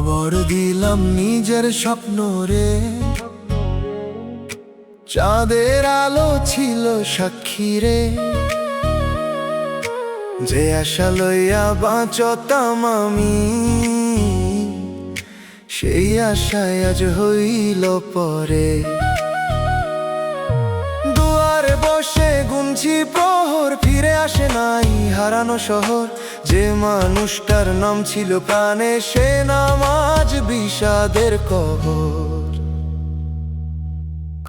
কবর দিলাম নিজের স্বপ্ন রে, চাঁদের আলো ছিল সাক্ষী রে। যে আশা লইয়া বাঁচতাম আমি, সেই আশায় আজ হইল পরে। দুয়ারে বসে গুনছি প্রহর, ফিরে আসে নাই হারানো শহর। যে মানুষটার নাম ছিল প্রাণে, সে নাম আজ বিষাদের কবর।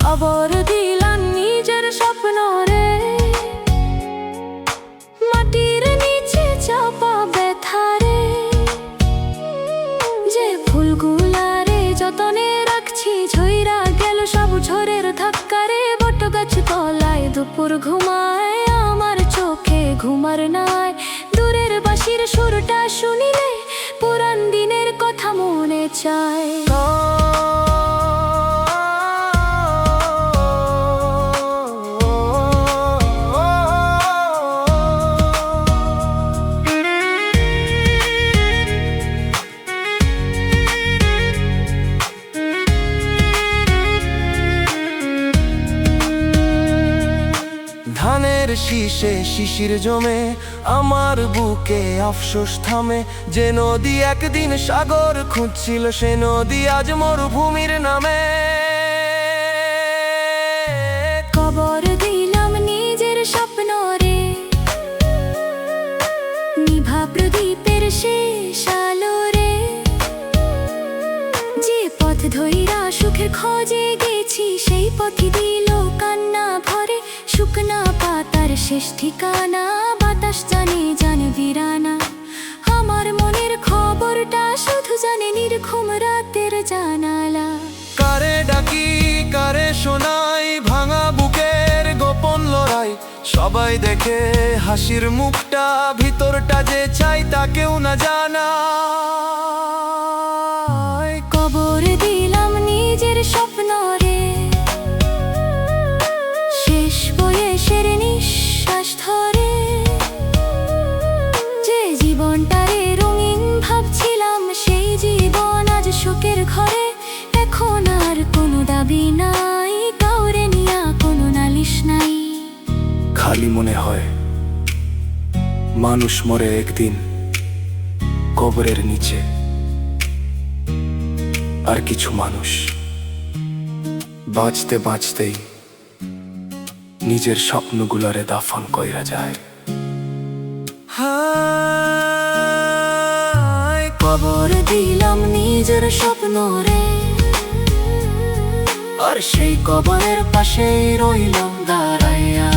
কবর দিলাম নিজের স্বপ্ন রে, মাটির নিচে চাপা ব্যথা রে। যে ফুলগুলারে যতনে রাখছি, ঝইরা গেল সব ঝড়ের ধাক্কা রে। বটগাছ তলায় দুপুর ঘুমায়, আমার চোখে ঘুমার নাই। দূরের বাঁশির সুরটা শুনিলে পুরান দিনের কথা মনে চায়। ধানের শীষে শিশির জমে, আমার বুকে আফসোস থামে। যে নদী একদিন সাগর খুঁজছিল, সে নদী আজ মরুভূমির নামে। কবর দিলাম নিজের স্বপ্ন রে, নিভা প্রদীপের শেষ আলো রে। যে পথ ধইরা সুখের খোঁজে গেছি, সেই পথই দিল কান্না ভরে। শুকনা পাতার শেষ ঠিকানা, বাতাস জানে জানে বিরানা। আমার মনের খবরটা শুধু জানে নির্ঘুম রাতের জানালা। কারে ডাকি কারে শোনাই, ভাঙা বুকের গোপন লড়াই। সবাই দেখে হাসির মুখটা, ভিতরটা যে চাই তা কেউ না জানা। কবর দিলাম নিজের স্বপ্ন রে, শেষ বয়সের নিঃশ্বাস ধরে। যে জীবনটারে রঙিন ভাবছিলাম, সেই জীবন আজ শোকের ঘরে। এখন আর কোনো দাবি নাই, কাউরে নিয়া কোনো নালিশ নাই। খালি মনে হয় মানুষ মরে একদিন কবরের নিচে, আর কিছু মানুষ বাঁচতে বাঁচতেই নিজের স্বপ্নগুলারে দাফন কইরা যায়। কবর দিলাম নিজের স্বপ্ন রে, আর সেই কবরের পাশেই রইলাম দাঁড়াইয়া।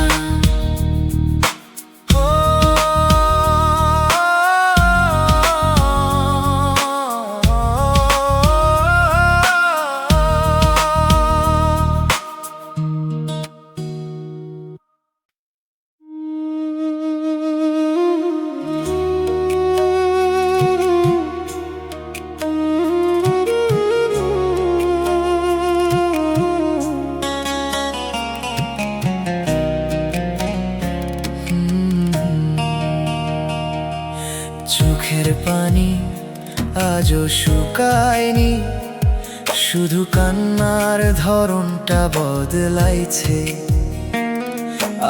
চোখের পানি আজও শুকায়নি, শুধু কান্নার ধরনটা বদলাইছে।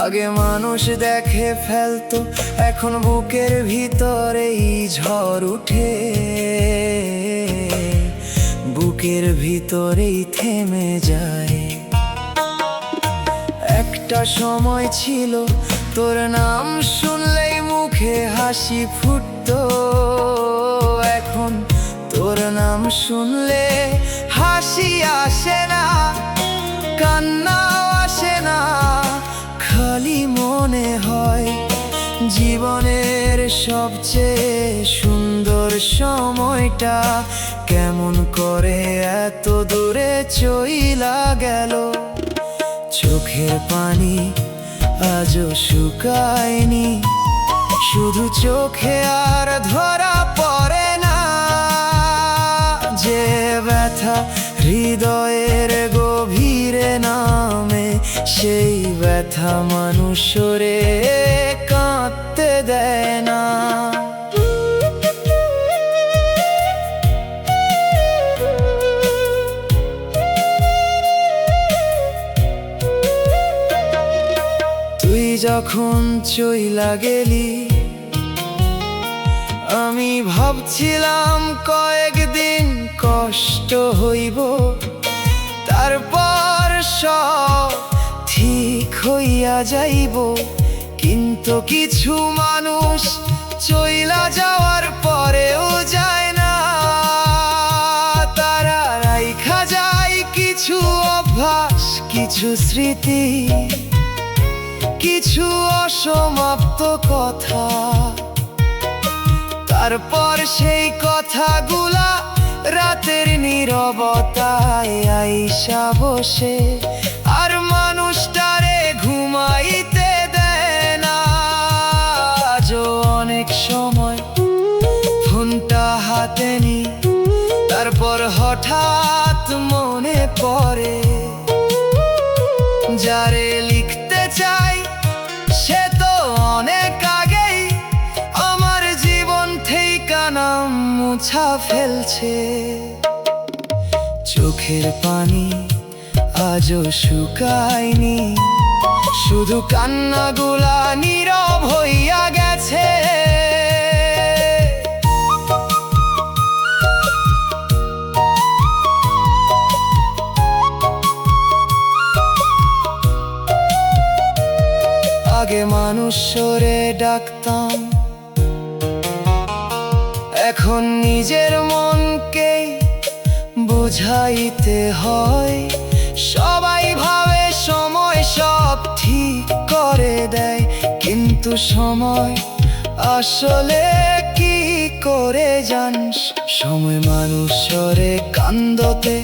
আগে মানুষ দেখে ফেলতো, এখন বুকের ভিতরেই ঝড় উঠে। বুকের ভিতরেই থেমে যায়। একটা সময় ছিল তোর নাম শুনলেই মুখে হাসি ফুটতো, এখন তোর নাম শুনলে হাসি আসে না, কান্নাও আসে না। খালি মনে হয় জীবনের সবচেয়ে সুন্দর সময়টা কেমন করে এত দূরে চইলা গেল। চোখের পানি আজও শুকায়নি, শুধু চোখে আর ধরা পড়ে না। যে ব্যথা হৃদয়ের গভীরে নামে, সেই ব্যথা মানুষরে কাঁদতে দেয় না। যখন চইলা গেলি, আমি ভাবছিলাম কয়েকদিন কষ্ট হইব, তারপর সব ঠিক হইয়া যাইব। কিন্তু কিছু মানুষ চইলা যাওয়ার পরেও যায় না, তারা রাইখা যায় কিছু অভ্যাস, কিছু স্মৃতি, কিছু অসমাপ্ত কথা। তারপর সেই কথাগুলা রাতের নীরবতায় আইসা বসে, আর মানুষটারে ঘুমাইতে দেয় না। আজও অনেক সময় ফোনটা হাতে নি, তারপর হঠাৎ মনে পড়ে, যারে লিখতে চাই সে তো অনেক আগেই আমার জীবন থেকে নাম মুছা ফেলছে। চোখের পানি আজও শুকায়নি, শুধু কান্নাগুলা নীরব হইয়া গেছে। আগে মানুষরে ডাকতাম, এখন নিজের মনকে বুঝাইতে হয়। সবাই ভাবে সময় সব ঠিক করে দেয়, কিন্তু সময় আসলে কি করে জানিস? সময় মানুষরে কান্দতে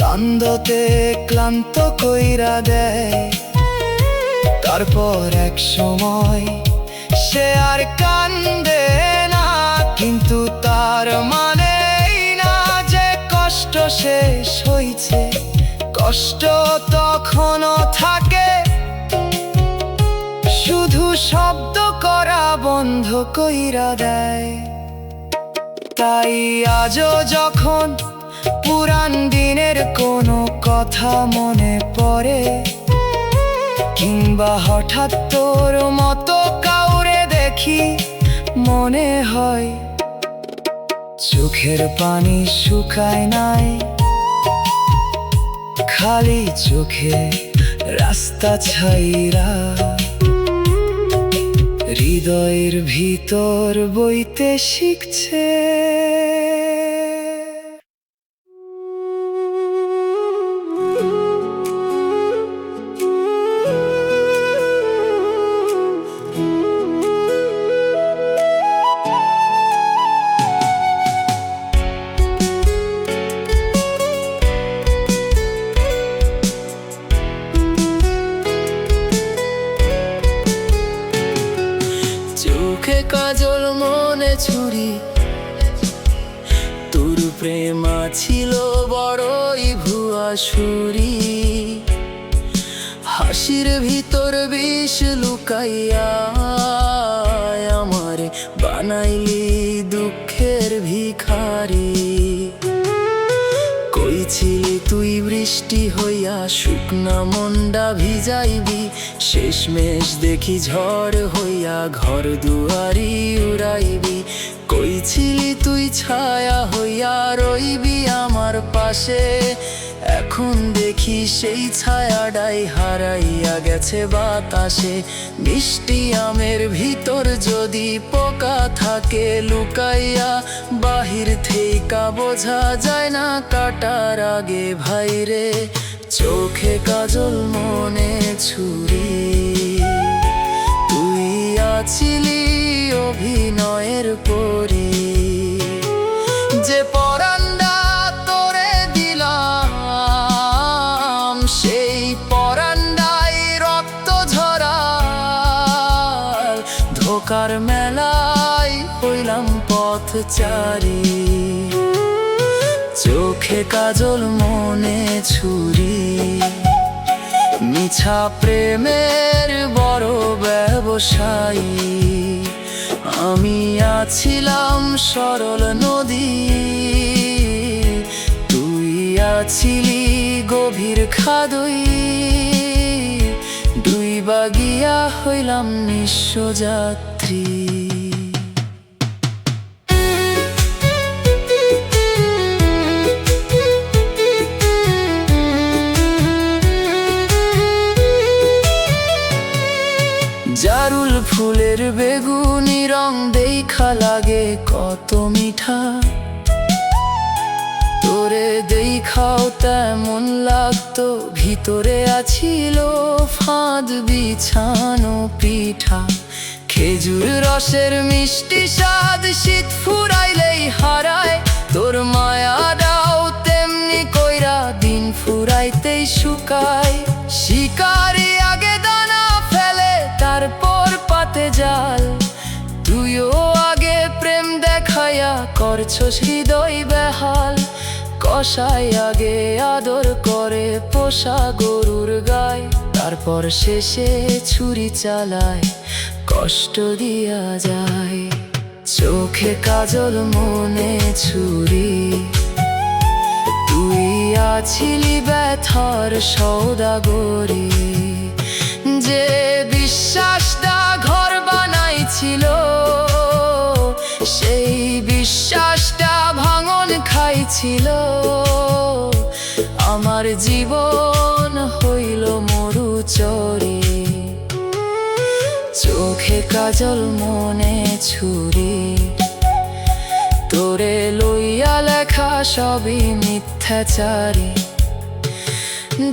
কান্দতে ক্লান্ত কইরা দেয়। তারপর এক সময় সে আর কান্দে না, কিন্তু তার মানে এই না যে কষ্ট শেষ হইছে। কষ্ট তখনও থাকে, শুধু শব্দ করা বন্ধ কইরা দেয়। তাই আজও যখন পুরান দিনের কোনো কথা মনে পড়ে, কিংবা হঠাৎ তোর মতো কাউরে দেখি, মনে হয় চোখের পানি শুকায় নাই, খালি চোখে রাস্তা ছাইরা হৃদয়ের ভিতর বইতে শিখছে। চোখে কাজল মনে ছুরি, তোর প্রেম ছিল বড়ই ভুয়া সুরি। হাসির ভিতর বিষ লুকাইয়া আমার বানাইলি দুঃখের ভিখারি। কইছিলি তুই বৃষ্টি হইয়া শুকনা মন্ডা ভিজাইবি, শেষমেশ দেখি ঝড় হইয়া ঘর দুয়ারি উড়াইবি। কইছিলি তুই ছায়া হইয়া রইবি আমার পাশে, এখন দেখি সেই ছায়াটাই হারাইয়া গেছে বাতাসে। মিষ্টি আমের ভিতর যদি পোকা থাকে লুকাইয়া, বাহির থেইকা বোঝা যায় না কাটার আগে ভাইরে। চোখে কাজল মনে ছুরি, তুই আছিলি অভিনয়ের পরি। যে পরান্ডা তোরে দিলাম, সেই পরান্ডাই রক্ত ঝরা। ধোকার মেলায় হইলাম পথচারী, চোখে কাজল মনে ছুরি। মিছা প্রেমের বড় ব্যবসায়ী, আমি আছিলাম সরল নদী। তুই আছিলি গভীর খাদই, ডুইবা বা গিয়া হইলাম নিঃস্ব যাত্রী। জারুল ফুলের বেগুনি রং দেখা লাগে কত মিঠা, তোরে দেখাও তেমন লাগতো ভিতরে আছিল ফাঁদ বিছানো পিঠা। খেজুর রসের মিষ্টি স্বাদ শীত ফুরাইলেই হারায়, তোর মায়া দাও তেমনি কইরা দিন ফুরাইতেই শুকায়। শিকারি আগে দানা ফেলে তারপর পাতে জাল, তুইও আগে প্রেম দেখাইয়া করছস হৃদয় বেহাল। কসাই আগে আদর করে পোষা গরুর গায়, তারপর শেষে ছুরি চালায় কষ্ট দিয়া যায়। চোখে কাজল মনে ছুরি, তুই আছিলি ব্যথার সওদাগরি। যে বিশ্বাসটা ঘর বানাইছিল, সেই বিশ্বাসটা ভাঙন খাইছিল। আমার জীবন হইল মরুচরি, চোখে কাজল মনে ছুরি। তোরে লইয়া লেখা সবই মিথ্যাচারী।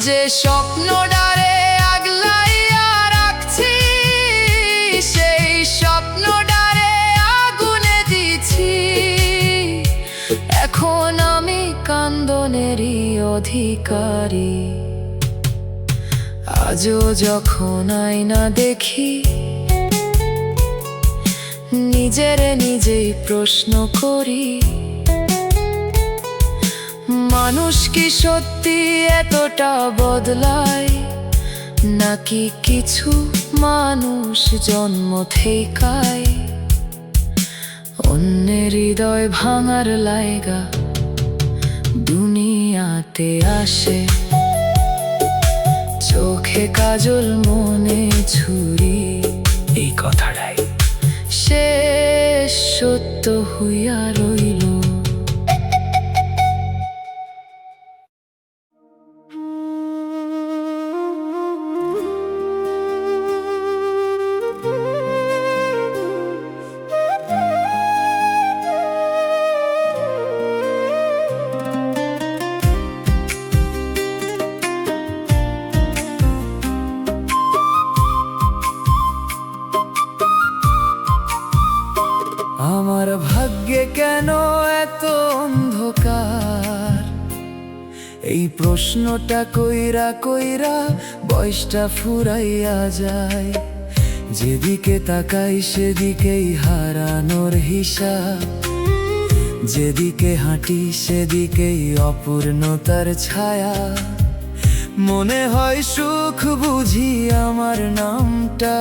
যে স্বপ্নটারে আগলাইয়া রাখছি, সেই স্বপ্নটারে আগুনে দিছি। এখন আমি কান্দনেরই অধিকারী। আজও যখন আয়না দেখি, নিজেরে নিজেই প্রশ্ন করি, মানুষ কি সত্যি এতটা বদলায়, নাকি কিছু মানুষ জন্ম থেইকায় অন্যের হৃদয় ভাঙার লাইগা দুনিয়াতে আসে। চোখে কাজল মনে ছুরি, এই কথাটাই শেষ সত্য হইয়া রইল। আমার ভাগ্যে কেন এত অন্ধকার, এই প্রশ্নটা কইরা কইরা বয়সটা ফুরাইয়া যায়। যেদিকে তাকাই সেদিকেই হারানোর হিসাব, যেদিকে হাঁটি সেদিকেই অপূর্ণতার ছায়া। মনে হয় সুখ বুঝি আমার নামটা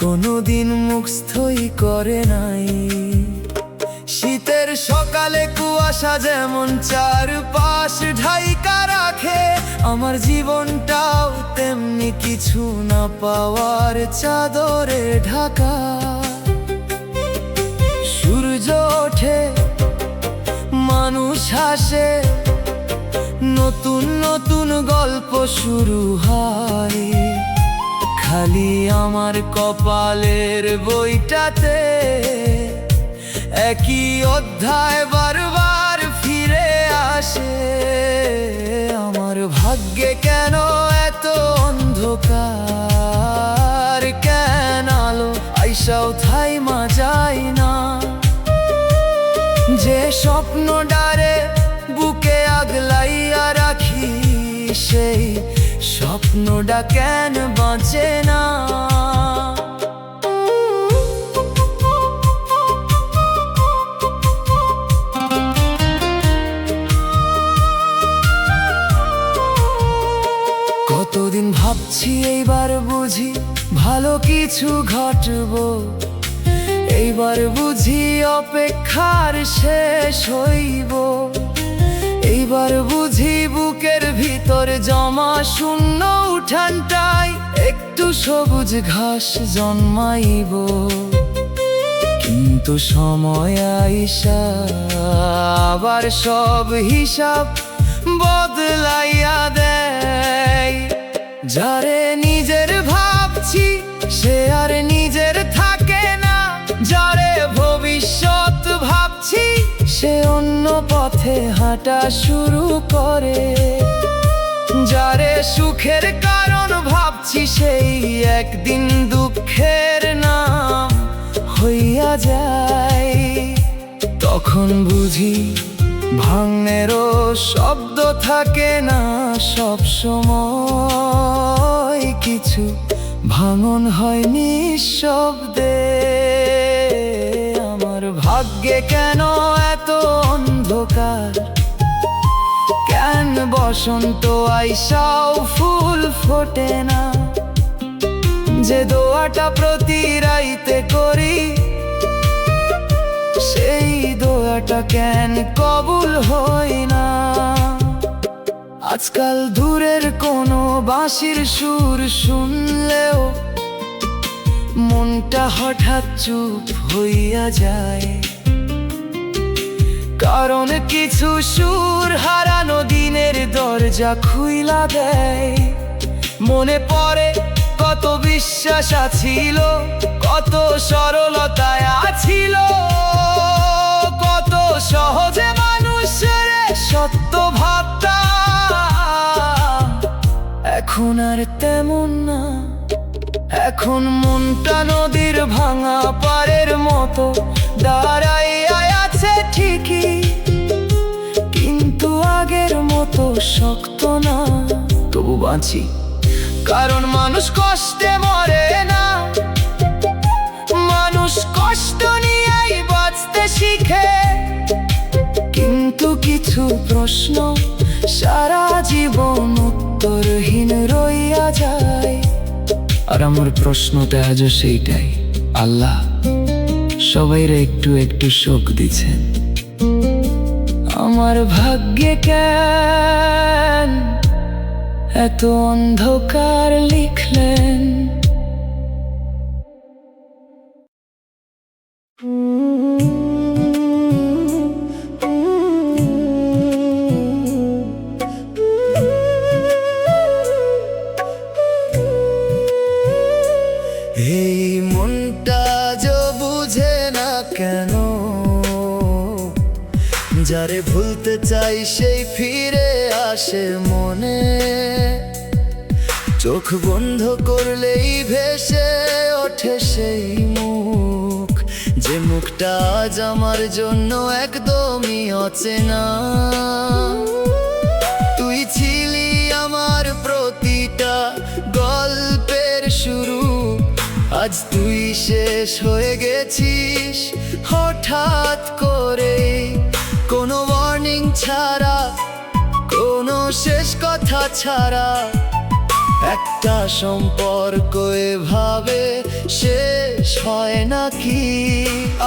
কোনোদিন মুখস্থই করে নাই। শীতের সকালে কুয়াশা যেমন চারপাশ ঢাইকা রাখে, আমার জীবনটাও তেমনি কিছু না পাওয়ার চাদরে ঢাকা। সূর্য ওঠে, মানুষ হাসে, নতুন নতুন গল্প শুরু হয়। খালি আমার কপালের বইটাতে একই অধ্যায় বারবার ফিরে আসে। আমার ভাগ্যে কেন এত অন্ধকার, কেন আলো আইসাও থাইমা যায় না। যে স্বপ্নটারে বুকে আগলাইয়া রাখি, সেই স্বপ্নটা কেন বাঁচে না। কতদিন ভাবছি এইবার বুঝি ভালো কিছু ঘটবো, এইবার বুঝি অপেক্ষার শেষ হইব। এইবার বুঝি বুকের ভিতর জমা শূন্য উঠানটাই একটু সবুজ ঘাস জন্মাইব, কিন্তু সময় আইসা আবার সব হিসাব বদলাইয়া দেয়। যারে নিজের ভাবছি সে আর নিজের থাকে না, যারে ভবিষ্যৎ ভাবছি সে অন্য পথে হাঁটা শুরু করে। যারে সুখের কারণ ভাবছি সেই একদিন দুঃখের নাম হইয়া যায়। তখন বুঝি ভাঙনেরও শব্দ থাকে না সব সময়, কিছু ভাঙন হয় নিঃশব্দে। আমার ভাগ্যে কেন এত অন্ধকার, কেন বসন্ত আইসাও ফুল ফোটে না? যে দোয়াটা প্রতি রাইতে করি সেই দোয়াটা কেন কবুল হয় না? আজকাল দূরের কোনো বাঁশির সুর শুনলেও মনটা হঠাৎ চুপ হইয়া যায়। কারণ কিছু সুর হারানো দিনের দরজা খুইলা দেয়। মনে পড়ে কত বিশ্বাস আছিল, কত সরলতায় আছিল, কত সহজে মানুষের সত্য ভাবতাম। এখন আর তেমন না, এখন মনটা নদীর ভাঙা পাড়ের মতো দাঁড়াইয়া আছে ঠিকই, কিন্তু আগের মতো শক্ত না। তবু বাঁচি কারণ মানুষ কষ্টে মরে না, মানুষ কষ্ট নিয়েই বাঁচতে শিখে। কিন্তু কিছু প্রশ্ন সারা জীবন উত্তরহীন রইয়া যায়। আর আমার প্রশ্নটা আজও সেইটাই, আল্লাহ সবাইরে একটু একটু শোক দিছেন, আমার ভাগ্যে কেন এত অন্ধকার লিখলেন? এই মনটা যে বুঝে না কেন, যারে ভুলতে চাই সেই ফিরে আসে মনে। চোখ বন্ধ করলেই ভেসে ওঠে সেই মুখ, যে মুখটা আজ আমার জন্য একদমই অচেনা। তুই ছিলি আমার প্রতিটা গল্পের শুরু, আজ তুই শেষ হয়ে গেছিস হঠাৎ করে। কোনো ওয়ার্নিং ছাড়া, কোনো শেষ কথা ছাড়া, একটা সম্পর্ক এভাবে শেষ হয় নাকি?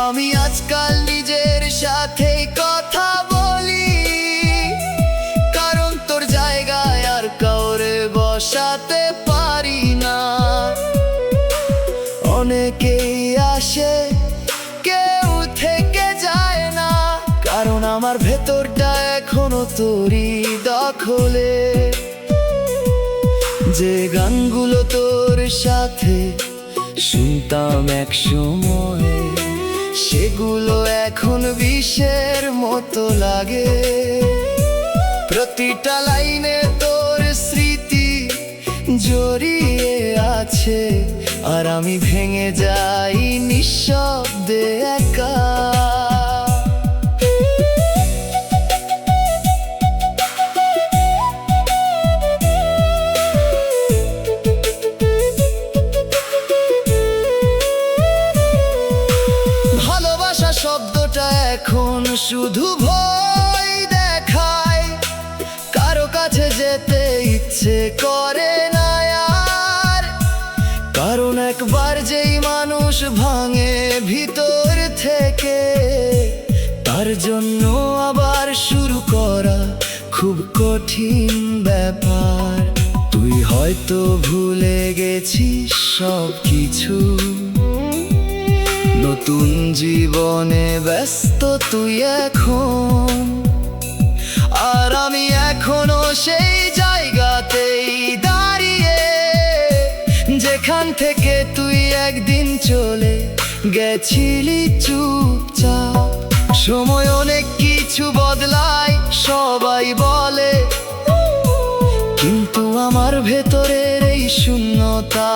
আমি আজকাল নিজের সাথেই কথা বলি, কারণ তোর জায়গায় আর কাউরে বসাতে পারি না। অনেকেই আসে কেউ থেকে যায় না, কারণ আমার ভেতরটা এখনো তোরই দখলে। যে গানগুলো তোর সাথে শুনতাম এক সময়, সেগুলো এখন বিষের মতো লাগে। প্রতিটা লাইনে তোর স্মৃতি জড়িয়ে আছে, আর আমি ভেঙে যাই নিঃশব্দে একা। ভালোবাসা শব্দটা এখন শুধু ভয় দেখায়, কারো কাছে যেতে ইচ্ছে করে না আর। কারণ একবার যেই মানুষ ভাঙে ভিতর থেকে, তার জন্য আবার শুরু করা খুব কঠিন ব্যাপার। তুই হয়তো ভুলে গেছিস সব কিছু, নতুন জীবনে ব্যস্ত তুই এখন, আর আমি এখনো সেই জায়গাতেই দাঁড়িয়ে, যেখান থেকে তুই একদিন চলে গেছিলি চুপচাপ। সময় অনেক কিছু বদলায় সবাই বলে, কিন্তু আমার ভেতরের এই শূন্যতা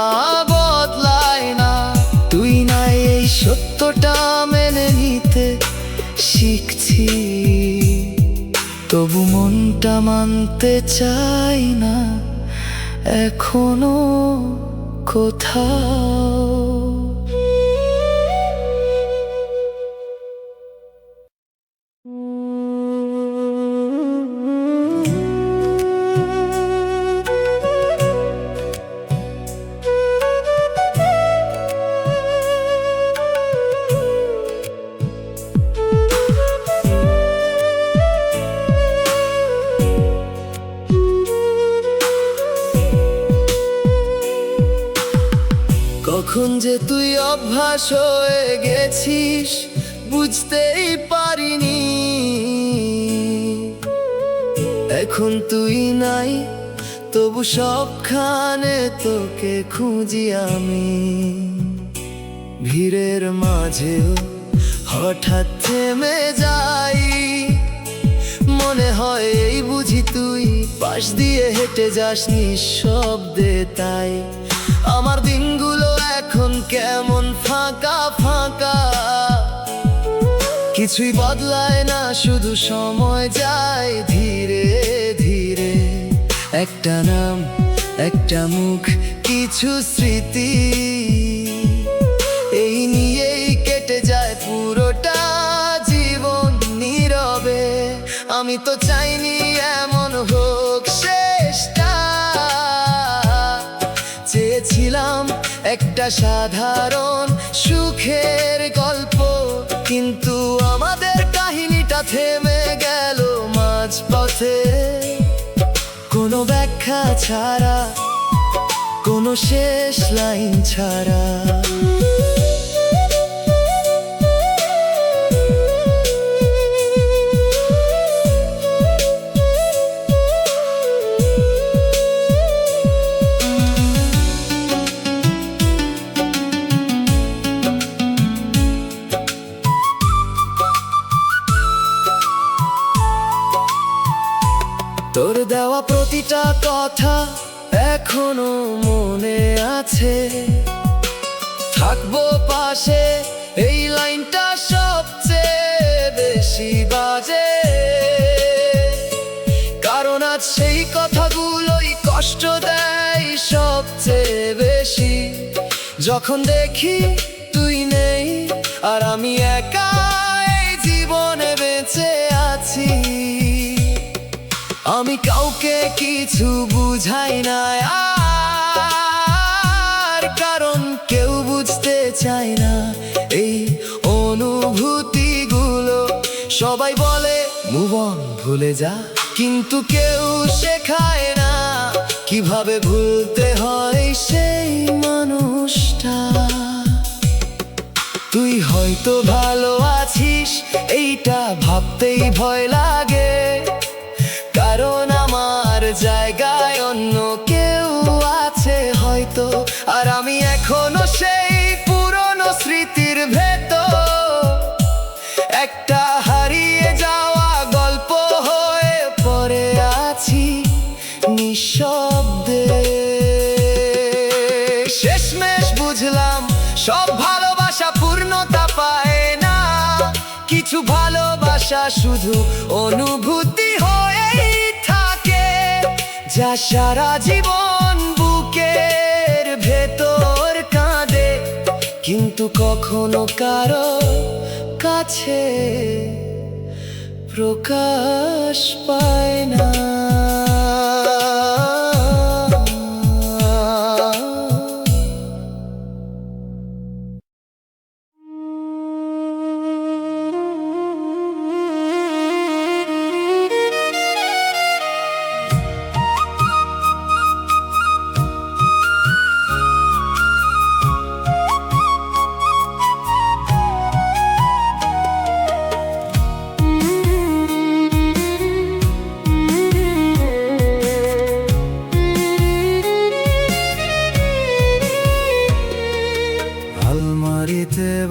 বদলায় না। তুই নাই এই সত্যটা মেনে নিতে শিখছি, তবু মনটা মানতে চাই না এখনো কোথাও। কখন যে তুই অভ্যাস হয়ে গেছিস বুঝতেই পারিনি, এখন তুই নাই তবু সবখানে তোকে খুঁজি আমি। ভিড়ের মাঝেও হঠাৎ থেমে যাই, মনে হয় এই বুঝি তুই পাশ দিয়ে হেঁটে যাস নিঃশব্দে। তাই আমার দিনগুলো এখন কেমন ফাঁকা ফাঁকা, কিছুই বদলায় না, শুধু সময় যায় ধীরে ধীরে। একটা নাম, একটা মুখ, কিছু স্মৃতি, এই নিয়েই কেটে যায় পুরোটা জীবন নীরবে। আমি তো চাইনি এমন হোক শেষটা, চেয়েছিলাম একটা সাধারণ সুখের গল্প, কিন্তু আমাদের কাহিনীটা থেমে গেল মাঝপথে। কোনো ব্যাখ্যা ছাড়া, কোনো শেষ লাইন ছাড়া। তোর দেওয়া প্রতিটা কথা এখনো মনে আছে, থাকবো পাশে, এই লাইনটা সবচেয়ে বেশি বাজে। কারণ আজ সেই কথাগুলোই কষ্ট দেয় সবচেয়ে বেশি, যখন দেখি তুই নেই আর আমি একা এই জীবনে বেঁচে আছি। আমি কাউকে কিছু বুঝাই না আর, কারণ কেউ বুঝতে চায় না এই অনুভূতিগুলো। সবাই বলে মুভ অন, ভুলে যা, কিন্তু কেউ শেখায় না কিভাবে ভুলতে হয় সেই মানুষটা। তুই হয়তো ভালো আছিস এইটা ভাবতেই ভয় লাগে, কারণ আমার জায়গায় অন্য কেউ আছে হয়তো, আর আমি এখনো সেই পুরনো স্মৃতির ভেতর, একটা হারিয়ে যাওয়া গল্প হয়ে পড়ে আছি নিঃশব্দে। শেষমেশ বুঝলাম সব ভালোবাসা পূর্ণতা পায় না, কিছু ভালোবাসা শুধু অনুভূতি হয়েই থাকে, যা সারা জীবন বুকের ভেতর কাঁদে, কিন্তু কখনো কারো কাছে প্রকাশ পায় না।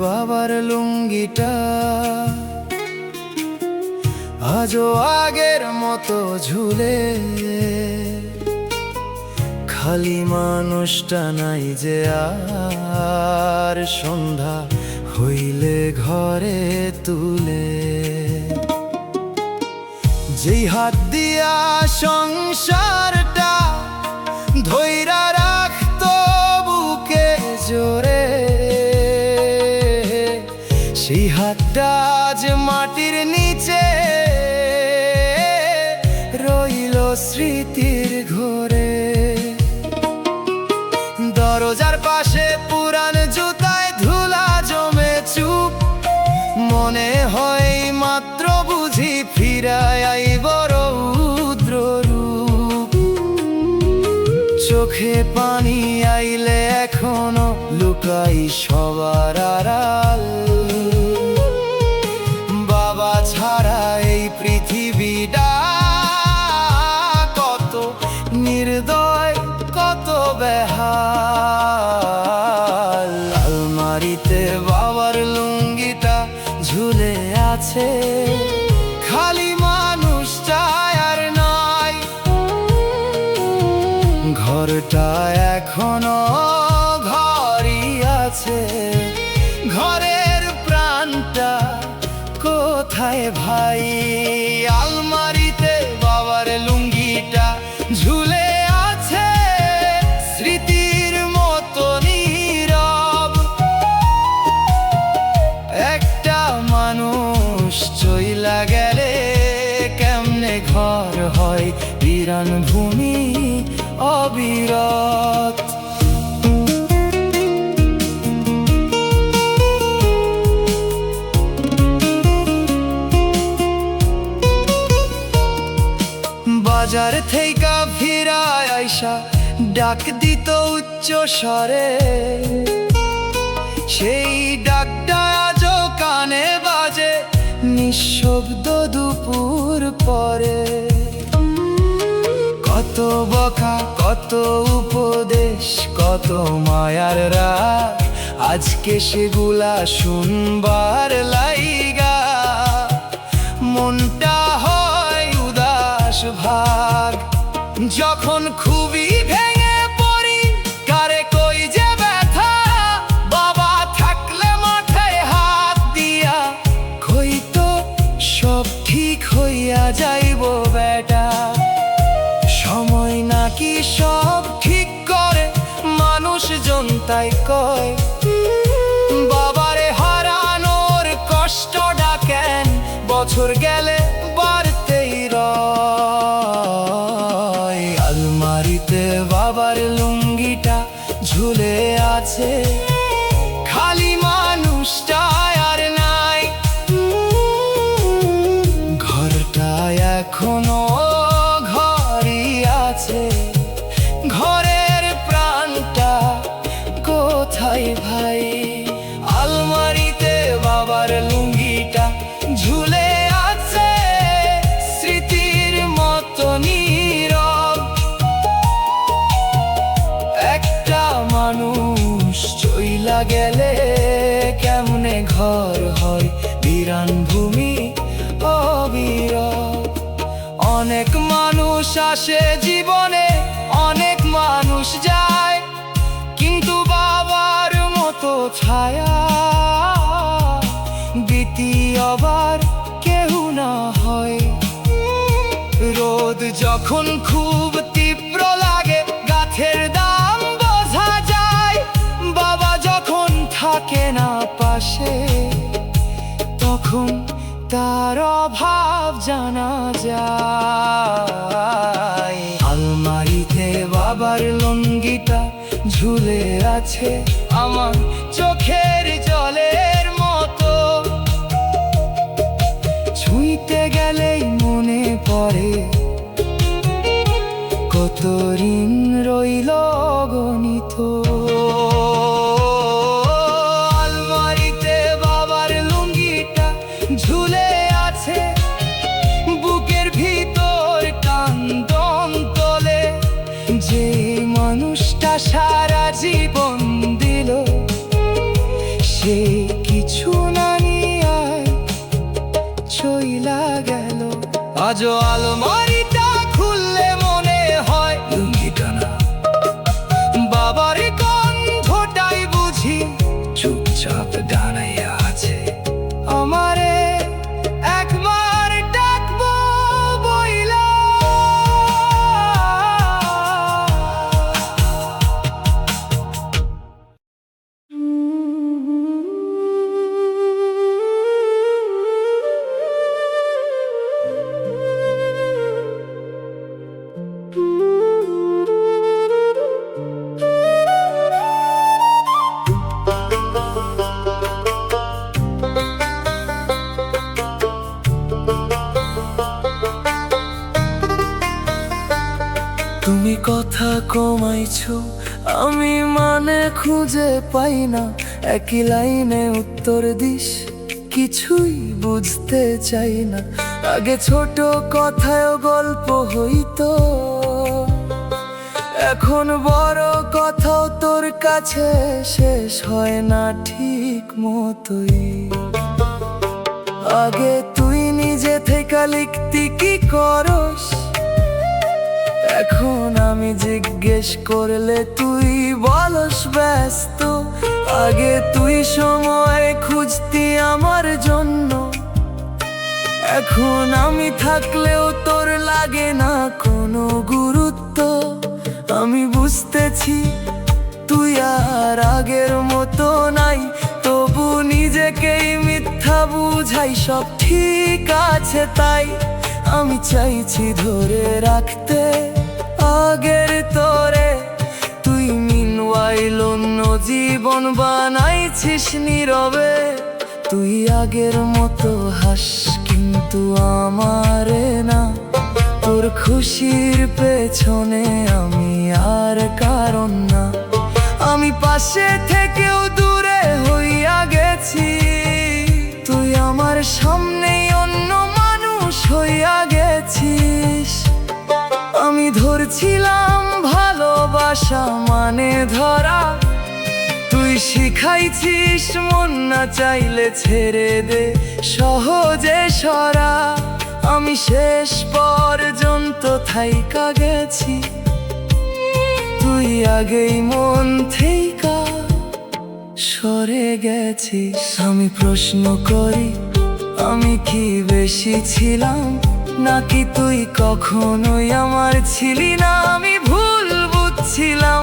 বাবার লুঙ্গিটা আজও আগের মতো ঝুলে, খালি মানুষটা নাই যে আর, সন্ধ্যা হইলে ঘরে তুলে। যেই হাত দিয়া সংসারটা ধইরা রাখতো বুকে জোরে, সেই হাতটা আজ মাটির নিচে রইল স্মৃতির ঘরে। দরজার পাশে পুরান জুতায় ধুলা জমে চুপ, মনে হয় মাত্র বুঝি ফিরায় আইব রৌদ্র রূপ। চোখে পানি আইলে এখনো লুকাই সবার আড়াল, বাবা ছাড়া এই পৃথিবীটা কত নির্দয়, কত বেহাল। আলমারিতে বাবার লুঙ্গিটা ঝুলে আছে, খালি মানুষটা আর নাই। ঘরটা এখনো ঘরই আছে, ঘরের প্রাণটা কোথায় ভাই? আলমারিতে বাবার লুঙ্গিটা ঝুলে আছে, স্মৃতির মতো নীরব। একটা মানুষ চইলা গেলে কেমনে ঘর হয় বিরান ভূমি অবিরত। বাজার থেইকা ফিরায় আইসা ডাক দিত উচ্চ স্বরে, সেই ডাকটা আজও কানে বাজে নিঃশব্দ দুপুর পরে। কত বকা, কত উপদেশ, কত মায়ার রাগ, আজকে সেগুলা শুনবার লাইগা মনটা হয় উদাস ভাগ। যখন খুবই ভেঙে পড়ি, কারে কই যে ব্যথা, বাবা থাকলে মাঠে হাত দিয়া কইতো সব ঠিক হইয়া যাইব বেটা। সময় নাকি সব ঠিক করে, মানুষজন তাই কয়। বাবারে হারানোর কষ্টটা কেন বছর গেলে বাড়তেই রয়। আলমারিতে বাবার লুঙ্গিটা ঝুলে আছে, খালি মানুষটা আর নাই। ঘরটা এখনো ঘরই আছে, ঘরের প্রাণটা কোথায় ভাই? আলমারিতে বাবার লুঙ্গিটা ঝুলে আছে, স্মৃতির মতো নীরব। একটা মানুষ চইলা গেলে কেমনে ঘর হয় বিরান ভূমি অবিরত। অনেক মানুষ আসে জীবনে, অনেক মানুষ যায়, কিন্তু বাবার মতো ছায়া দ্বিতীয়বার কেউ না হয়। রোদ যখন খুব তীব্র লাগে, গাছের দাম বোঝা যায়। বাবা যখন থাকে না পাশে, তখন তার অভাব জানা যায়। আলমারিতে বাবার লুঙ্গিটা ঝুলে আছে, আমার চোখের জলের মতো। ছুঁইতে গেলেই মনে পড়ে কত ঋণ রইল গণিত। আলমারিতে বাবার লুঙ্গিটা ঝুলে আছে, বুকের ভিতর কান্দন তোলে। যে মানুষটা সারা জীবন দিল, সে কি আজও আলমারিটা খুললে মনে হয় লুঙ্গিটা না, বাবার কণ্ঠটাই বুঝি চুপচাপ দাঁড়াইয়া আছে। আমারে একবার ডাকবো বইলা, তুমি কথা কমাইছো, আমি মানে খুঁজে পাই না। একই লাইনে উত্তর দিস, কিছুই বুঝতে চাই না। আগে ছোট কথায় গল্প হইতো, এখন বড় কথাও তোর কাছে শেষ হয় না ঠিক মতোই। আগে তুই নিজে থেকে লিখতি কি করস, এখন আমি জিজ্ঞেস করলে তুই বলস ব্যস্ত। আগে তুই সময় খুঁজতি আমার জন্য, এখন আমি থাকলেও তোর লাগে না কোনো গুরুত্ব। আমি বুঝতেছি তুই আর আগের মতো নাই, তবু নিজেকেই মিথ্যা বুঝাই সব ঠিক আছে তাই। আমি চাইছি ধরে রাখতে আগের তোরে, তুই মিনওয়াইল অন্য জীবন বানাইছিস নীরবে। তুই আগের মতো হাস কিন্তু আমারে না, তোর খুশির পেছনে আমি আর কারণ না। আমি পাশে থেকেও দূরে হইয়া গেছি, তুই আমার সামনেই অন্য মানুষ হইয়া গেছিস। আমি ধরছিলাম ভালোবাসা মানে ধরা, তুই শিখাইছিস মন না চাইলে ছেড়ে দে সহজে সরা। আমি শেষ পর্যন্ত থাইকা গেছি, তুই আগেই মন থেইকা সরে গেছিস। আমি প্রশ্ন করি, আমি কি বেশি ছিলাম নাকি তুই কখনোই আমার ছিলি না? আমি ভুল বুঝছিলাম,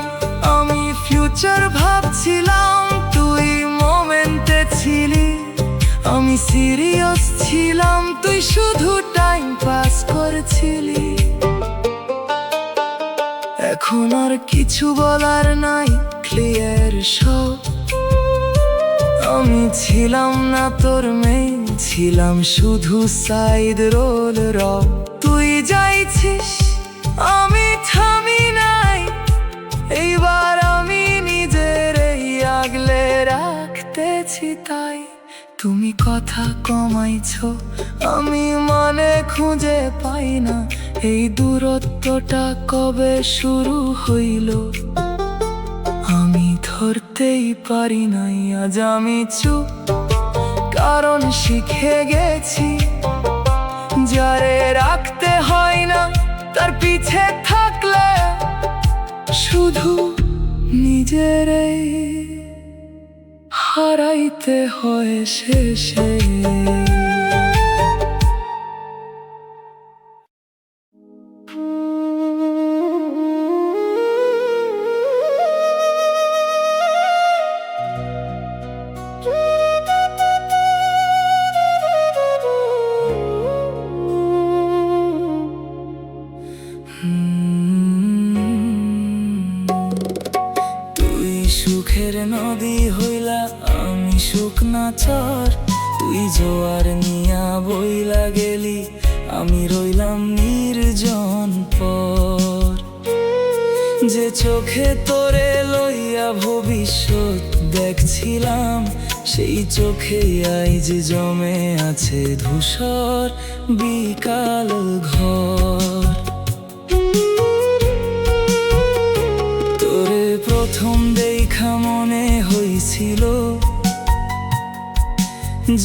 আমি ফিউচার ভাবছিলাম, তুই মোমেন্টে ছিলি। আমি সিরিয়াস ছিলাম, তুই শুধু টাইম পাস করছিলি। এখন আর কিছু বলার নাই, ক্লিয়ার সব। আমি ছিলাম না তোর মেয়ে, ছিলাম শুধু সাইড রোল রব। তুই যাইছিস আমি থামি নাই, এইবার আমি নিজের এই আগলে রাখতেছি তাই। তুমি কথা কমাইছো, আমি মানে খুঁজে পাই না। এই দূরত্বটা কবে শুরু হইল আমি ধরতেই পারি নাই। আজ আমি চুপ কারণ শিখে গেছি, যারে রাখতে হয় না তার পিছে থাকলে শুধু নিজেরই হারাইতে হয় শেষে। তুই সুখের নদী হইলা, আমি শুকনা চর। তুই জোয়ার নিয়া বইলা গেলি, আমি রইলাম নির্জন পর। যে চোখে তোরে লইয়া ভবিষ্যৎ দেখছিলাম, সেই চোখে আইজ জমে আছে ধূসর বিকাল ঘর। তোরে প্রথম দেখা মনে হইছিল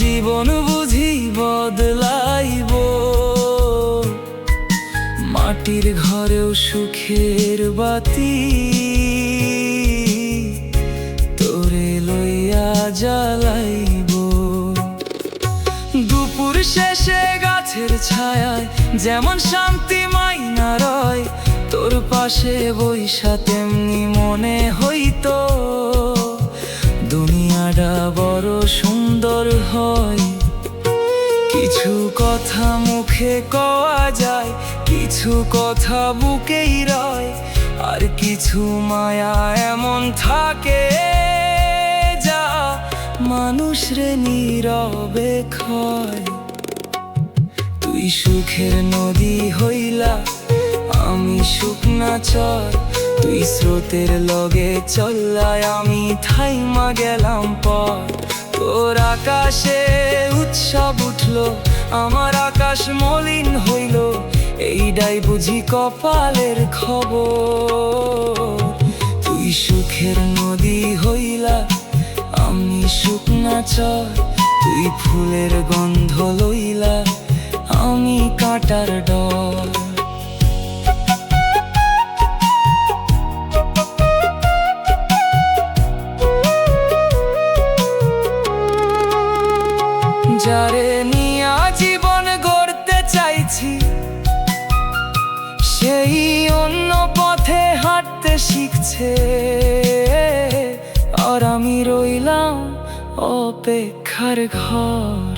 জীবন বুঝি বদলাইব, মাটির ঘরেও সুখের বাতি তোরে লইয়া জ্বালাইব। দুপুর শেষে গাছের ছায়ায় যেমন শান্তি মাইনা রয়, তোর পাশে বইসা তেমনি মনে হইতো দুনিয়াটা বড় সুন্দর হয়। কিছু কথা মুখে কওয়া যায়, কিছু কথা বুকেই রয়, আর কিছু মায়া এমন থাকে যা মানুষরে নীরবে ক্ষয়। তুই সুখের নদী হইলা, আমি শুকনা চর, তুই স্রোতের লগে চল্লায়, আমি থাইমা গেলাম পর। তোর আকাশে উৎসব উঠলো, আমার আকাশ মলিন হইল, এইটাই বুঝি কপালের খবর। তুই সুখের নদী হইলা, আমি শুকনা চর, তুই ফুলের গন্ধ লইলা, আমি কাঁটার ডর। যারে নিয়া জীবন গড়তে চাইছি, সেই অন্য পথে হাঁটতে শিখছে, আর আমি রইলাম অপেক্ষার ঘর।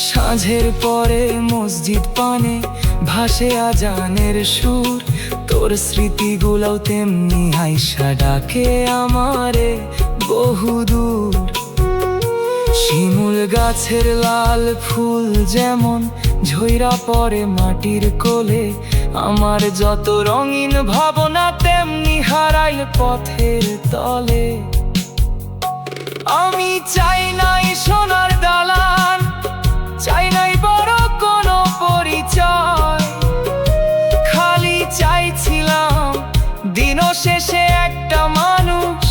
সাঁঝের পরে মসজিদ পানে ভাসে আজানের সুর, তোর স্মৃতিগুলোও তেমনি আইসা ডাকে আমারে বহুদূর। শিমুল গাছের লাল ফুল যেমন ঝইরা পড়ে মাটির কোলে, আমার যত রঙিন ভাবনা তেমনি হারাইল পথের তলে। আমি চাই নাই সোনার দালান, চাই নাই বড় কোনো পরিচয়, খালি চাইছিলাম দিন শেষে একটা মানুষ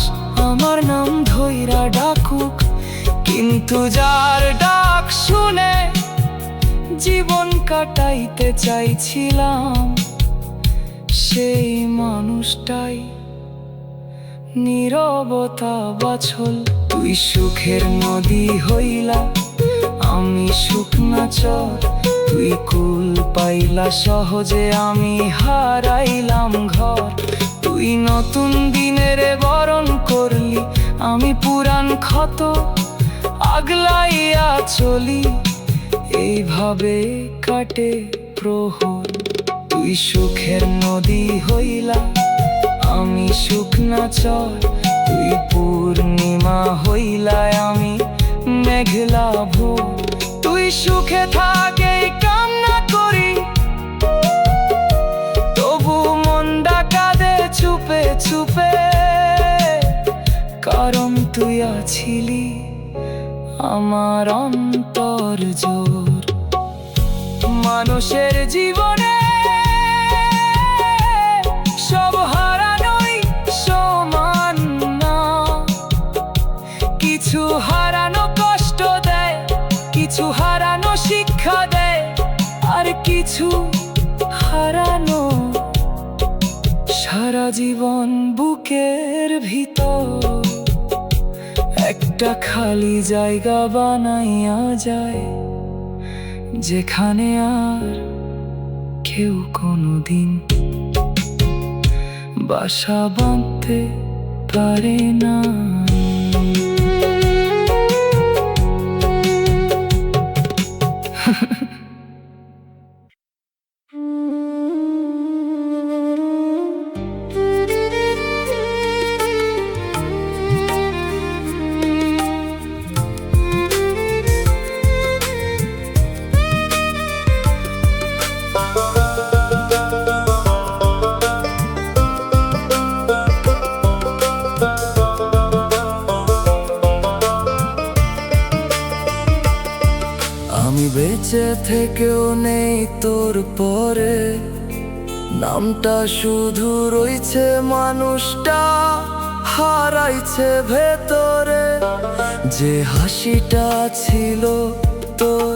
আমার নাম ধইরা ডাকুক। কিন্তু যার ডাক শুনে জীবন কাটাইতে চাইছিলাম, সেই মানুষটাই নীরবতা বাছল। তুই সুখের নদী হইলা, আমি শুকনা চর, তুই কুল পাইলা সহজে, আমি হারাইলাম ঘর। তুই নতুন দিনের বরণ করলি, আমি পুরান ক্ষত আগলাইয়া চলি, এইভাবে কাটে প্রহর। তুই সুখের নদী হইলা, আমি শুকনা চর, তুই পূর্ণিমা হইলা, আমি মেঘলা ভোর। তুই সুখে থাকে কামনা করি, তবু মনটা কাঁদে চুপে চুপে, কারণ তুই আছিলি আমার অন্তর জোর। মানুষের জীবনে সব হারানোই সমান না, কিছু হারানো কষ্ট দেয়, কিছু হারানো শিক্ষা দেয়, আর কিছু হারানো সারা জীবন বুকের ভিতর একটা খালি জায়গা বানাইয়া যায়, যেখানে আর কেউ কোনোদিন বাসা বাঁধতে পারে না। আমি বেঁচে থেকেও নেই তোর পরে, নামটা শুধু রইছে, মানুষটা হারাইছে ভেতরে। যে হাসিটা ছিল তোর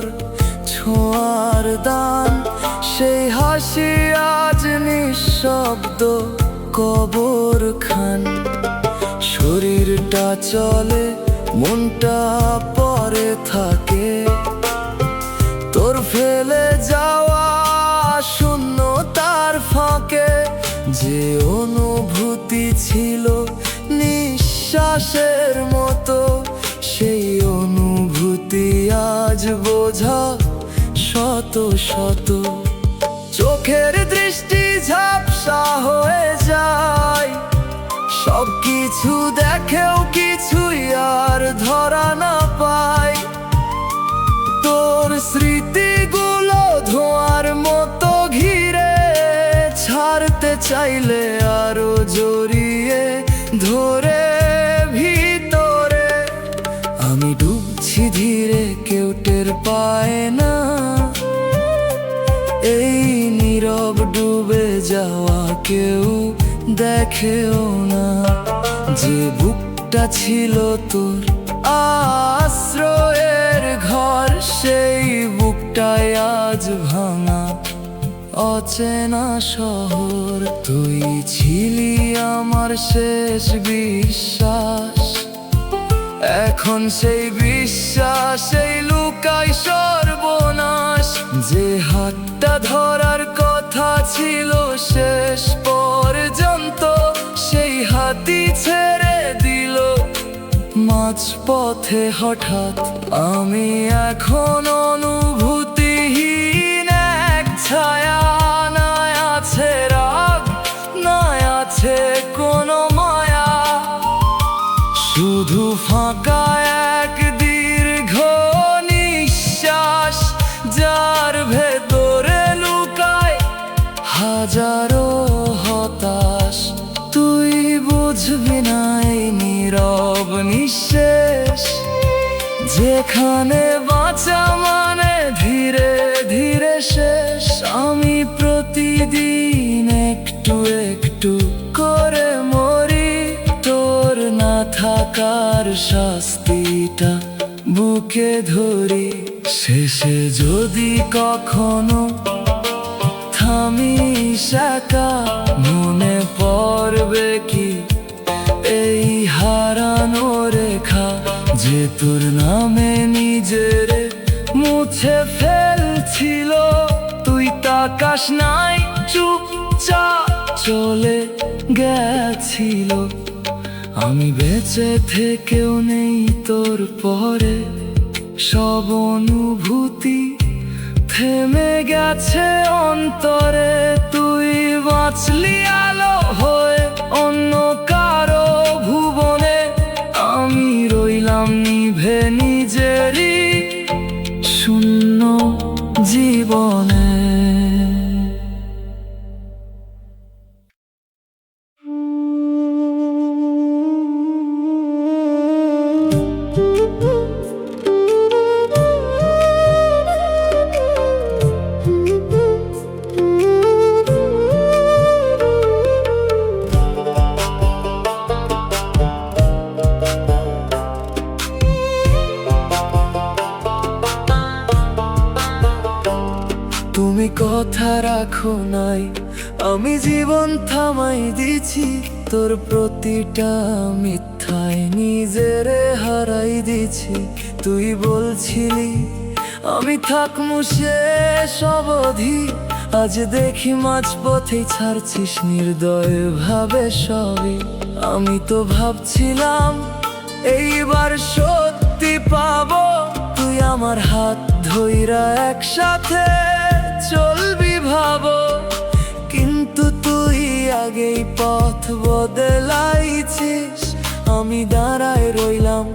ছোঁয়ার দান, সেই হাসি আজ নিঃশব্দ কবরখান। শরীরটা চলে, মনটা পরে থাকে, তোর ফেলে যাওয়া শূন্যতার ফাঁকে। যে অনুভূতি ছিল নিঃশ্বাসের মতো, সেই অনুভূতি আজ বোঝা শত শত। চোখের দৃষ্টি ঝাপসা হয়ে যায়, সবকিছু দেখেও কিছুই আর ধরা না পায়। তোর স্মৃতিগুলো ধোঁয়ার মতো ঘিরে, ছাড়তে চাইলে আরো জড়িয়ে ধরে ভিতরে। আমি ডুবছি ধীরে, কেউ টের পায় না, এই নীরব ডুবে যাওয়া কেউ দেখেও না। যে বুকটা ছিল তোর আশ্রয়ের ঘর, সেই বুকটাই আজ ভাঙা অচেনা শহর। তুই ছিলি আমার শেষ বিশ্বাস, এখন সেই বিশ্বাসেই লুকাই সর্বনাশ। যে হাতটা ধরার কথা ছিল শেষ পর্যন্ত, সেই হাতই ছেড়ে দিল মাঝপথে হঠাৎ। আমি এখন অনুভূতিহীন এক ছায়া, না আছে রাগ, না আছে কোনো মায়া, শুধু ফাঁকা এক দীর্ঘ নিঃশ্বাস, যার ভেতরে লুকায় হাজারো হতাশ। তুই বুঝবি না এই নীরব নিঃশেষ, যেখানে বাঁচা মানে ধীরে ধীরে শেষ। আমি প্রতিদিন একটু একটু করে মরি, তোর না থাকার শাস্তিটা বুকে ধরি। শেষে যদি কখনো থামিস একা, মনে পড়বে কি এই হারানো রেখা, যে তোর নামে নিজের মুছে ফেলছিল। তুই তাকাস নাই, চুপচাপ চলে গেছিল। আমি বেঁচে থেকেও নেই তোর পরে, সব অনুভূতি থেমে গেছে অন্তরে। তুই বাঁচলি আলো হয়ে অন্য কারো ভুবনে, আমি রইলাম নিভে নিজেরই শূন্য জীবনে। তুমি কথা রাখো নাই, আমি জীবন থামাই দিছি। তোর প্রতিটা মিথ্যায় নিজেরে হারাই দিছি। তুই বলছিলি আমি থাকমু শেষ অবধি, আজ দেখি মাঝপথেই ছাড়ছিস নির্দয় ভাবে সবই। আমি তো ভাবছিলাম এইবার সত্যি পাবো, তুই আমার হাত ধইরা একসাথে চলবি ভাবো। কিন্তু তুই আগেই পথ বদলাইছিস, আমি দাঁড়ায় রইলাম,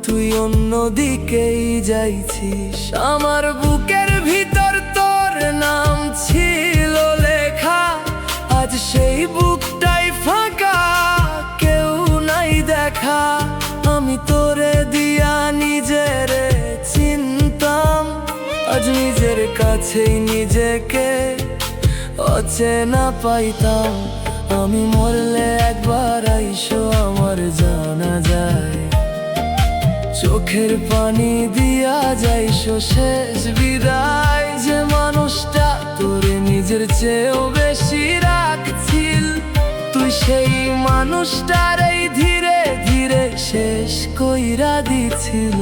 তুই অন্য দিকেই যাইছিস। আমার বুকের ভিতর তোর নাম ছিল লেখা, আজ সেই বুকটাই ফাঁকা, কেউ নাই দেখা। আমি তোরে দিয়া নিজেরে চিনতাম, আজ নিজের কাছেই নিজেকে অচেনা পাইতাম। আমি মরলে একবার আইসো আমার জানা যায়, চোখের পানি দিয়া যাইছো শেষ বিদায়। যে মানুষটা তোরে নিজের চেয়েও বেশি রাখছিল, তুই সেই মানুষটারই ধীরে ধীরে শেষ কইরা দিছিল।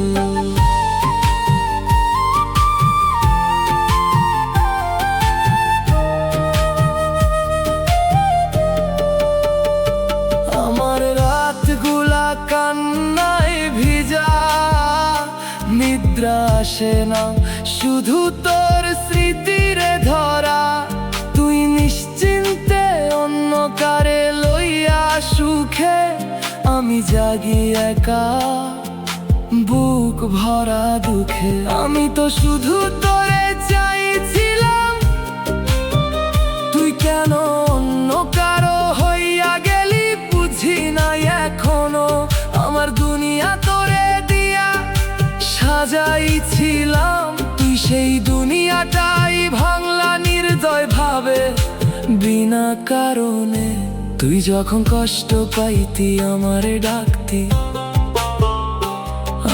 আমার রাতগুলা কান্নায় ভিজা, নিদ্রা আসে না শুধু তোর স্মৃতিরে ধরা। তুই নিশ্চিন্তে অন্য কারে লইয়া সুখে, আমি জাগি একা বুক ভরা দুঃখে। আমি তো শুধু তোরে চাইছিলাম, তুই কেন অন্য কারো হইয়া গেলি বুঝি নাই এখনো। আমার দুনিয়া তোরে দিয়া সাজাইছিলাম, তুই সেই দুনিয়াটাই ভাঙলা নির্দয় ভাবে বিনা কারণে। তুই যখন কষ্ট পাইতি আমারে ডাকতি,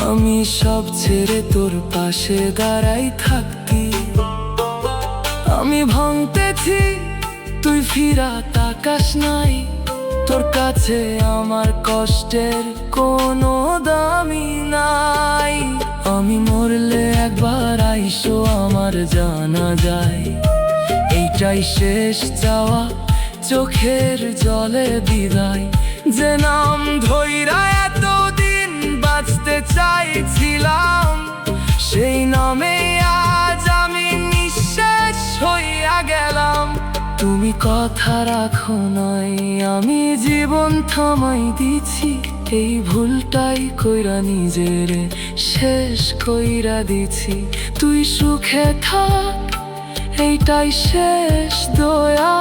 আমি সব ছেড়ে তোর পাশে দাঁড়াই থাকতি। আমি ভাঙতেছি তুই ফিরা তাকাস নাই, তোর কাছে আমার কষ্টের কোনো দামি নাই। আমি মরলে একবার আইসো আমার জানা যায়, এইটাই শেষ চাওয়া চোখের জলে বিদায়। যে নাম ধইরা এতদিন বাঁচতে চাইছিলাম, সেই নামে আজ আমি নিঃশেষ হইয়া গেলাম। তুমি কথা রাখো নাই, আমি জীবন থামাই দিছি। এই ভুলটাই কইরা নিজের শেষ কইরা দিছি। তুই সুখে থাক, এইটাই শেষ দয়া।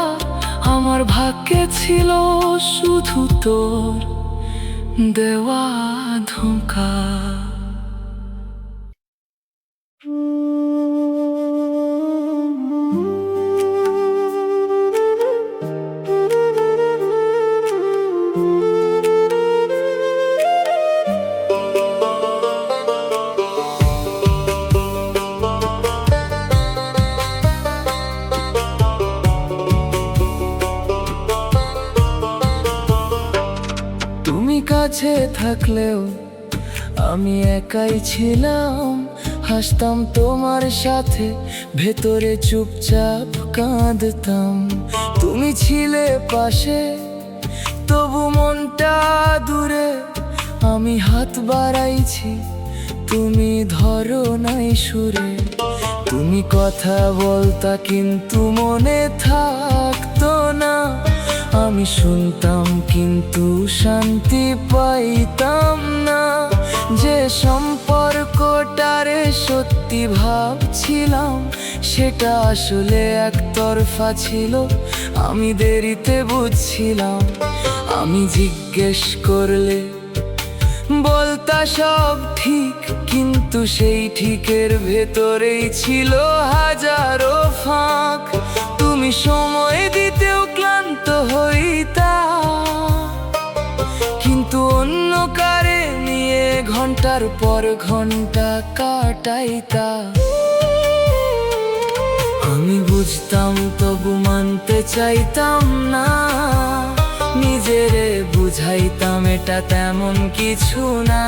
আমার ভাগ্যে ছিল শুধু তোর দেওয়া ধোঁকা। কাছে থাকলেও আমি একাই ছিলাম, হাসতাম তোমার সাথে, ভেতরে চুপচাপ কাঁদতাম। তুমি ছিলে পাশে, তবু মনটা দূরে। আমি হাত বাড়াইছি, তুমি ধরো নাই সুরে। তুমি কথা বলতা কিন্তু মনে থাকতো না। আমি শুনতাম কিন্তু শান্তি পাইতাম না। যে সম্পর্কটারে সত্যি ভাবছিলাম, সেটা আসলে একতরফা ছিল। আমি দেরিতে বুঝছিলাম, আমি জিজ্ঞেস করলে বলতা সব ঠিক, কিন্তু সেই ঠিকের ভেতরেই ছিল হাজারো ফাঁক। তুমি সময় দিতেও ক্লান্ত হইতা, কিন্তু অন্য কারে নিয়ে ঘন্টার পর ঘন্টা কাটাইতা। আমি বুঝতাম তবু মানতে চাইতাম না, নিজেরে বুঝাইতাম এটা তেমন কিছু না।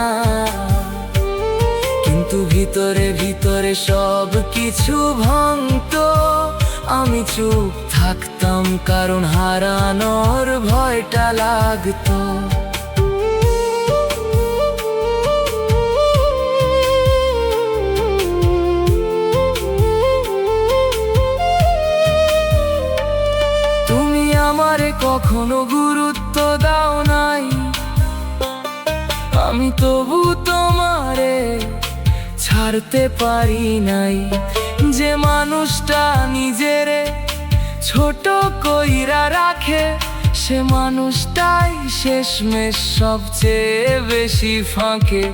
কিন্তু ভিতরে ভিতরে সব কিছু ভাঙতো। আমি চুপ থাকতাম কারণ হারানোর ভয়টা লাগতো। তুমি আমারে কখনো গুরুত্ব দাও নাই, আমি তবু তোমারে ছাড়তে পারি নাই। যে মানুষটা নিজেরে ছোট কইরা রাখে, সে মানুষটাই শেষমেশ সবচেয়ে বেশি ফাঁকে।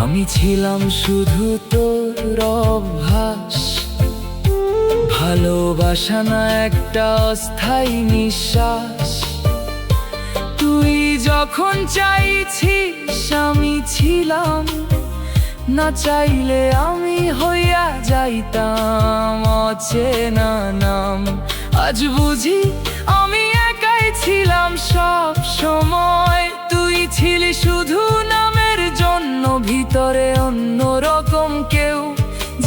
আমি ছিলাম শুধু তোর অভ্যাস, ভালোবাসা না একটা অস্থায়ী নিঃশ্বাস। তুই যখন চাইছিস আমি ছিলাম, না চাইলে আমি হইয়া যাইতাম অচেনা নাম। আজ বুঝি আমি একাই ছিলাম সব সময়, তুই ছিলি শুধু নামের জন্য, ভিতরে অন্য রকম কেউ।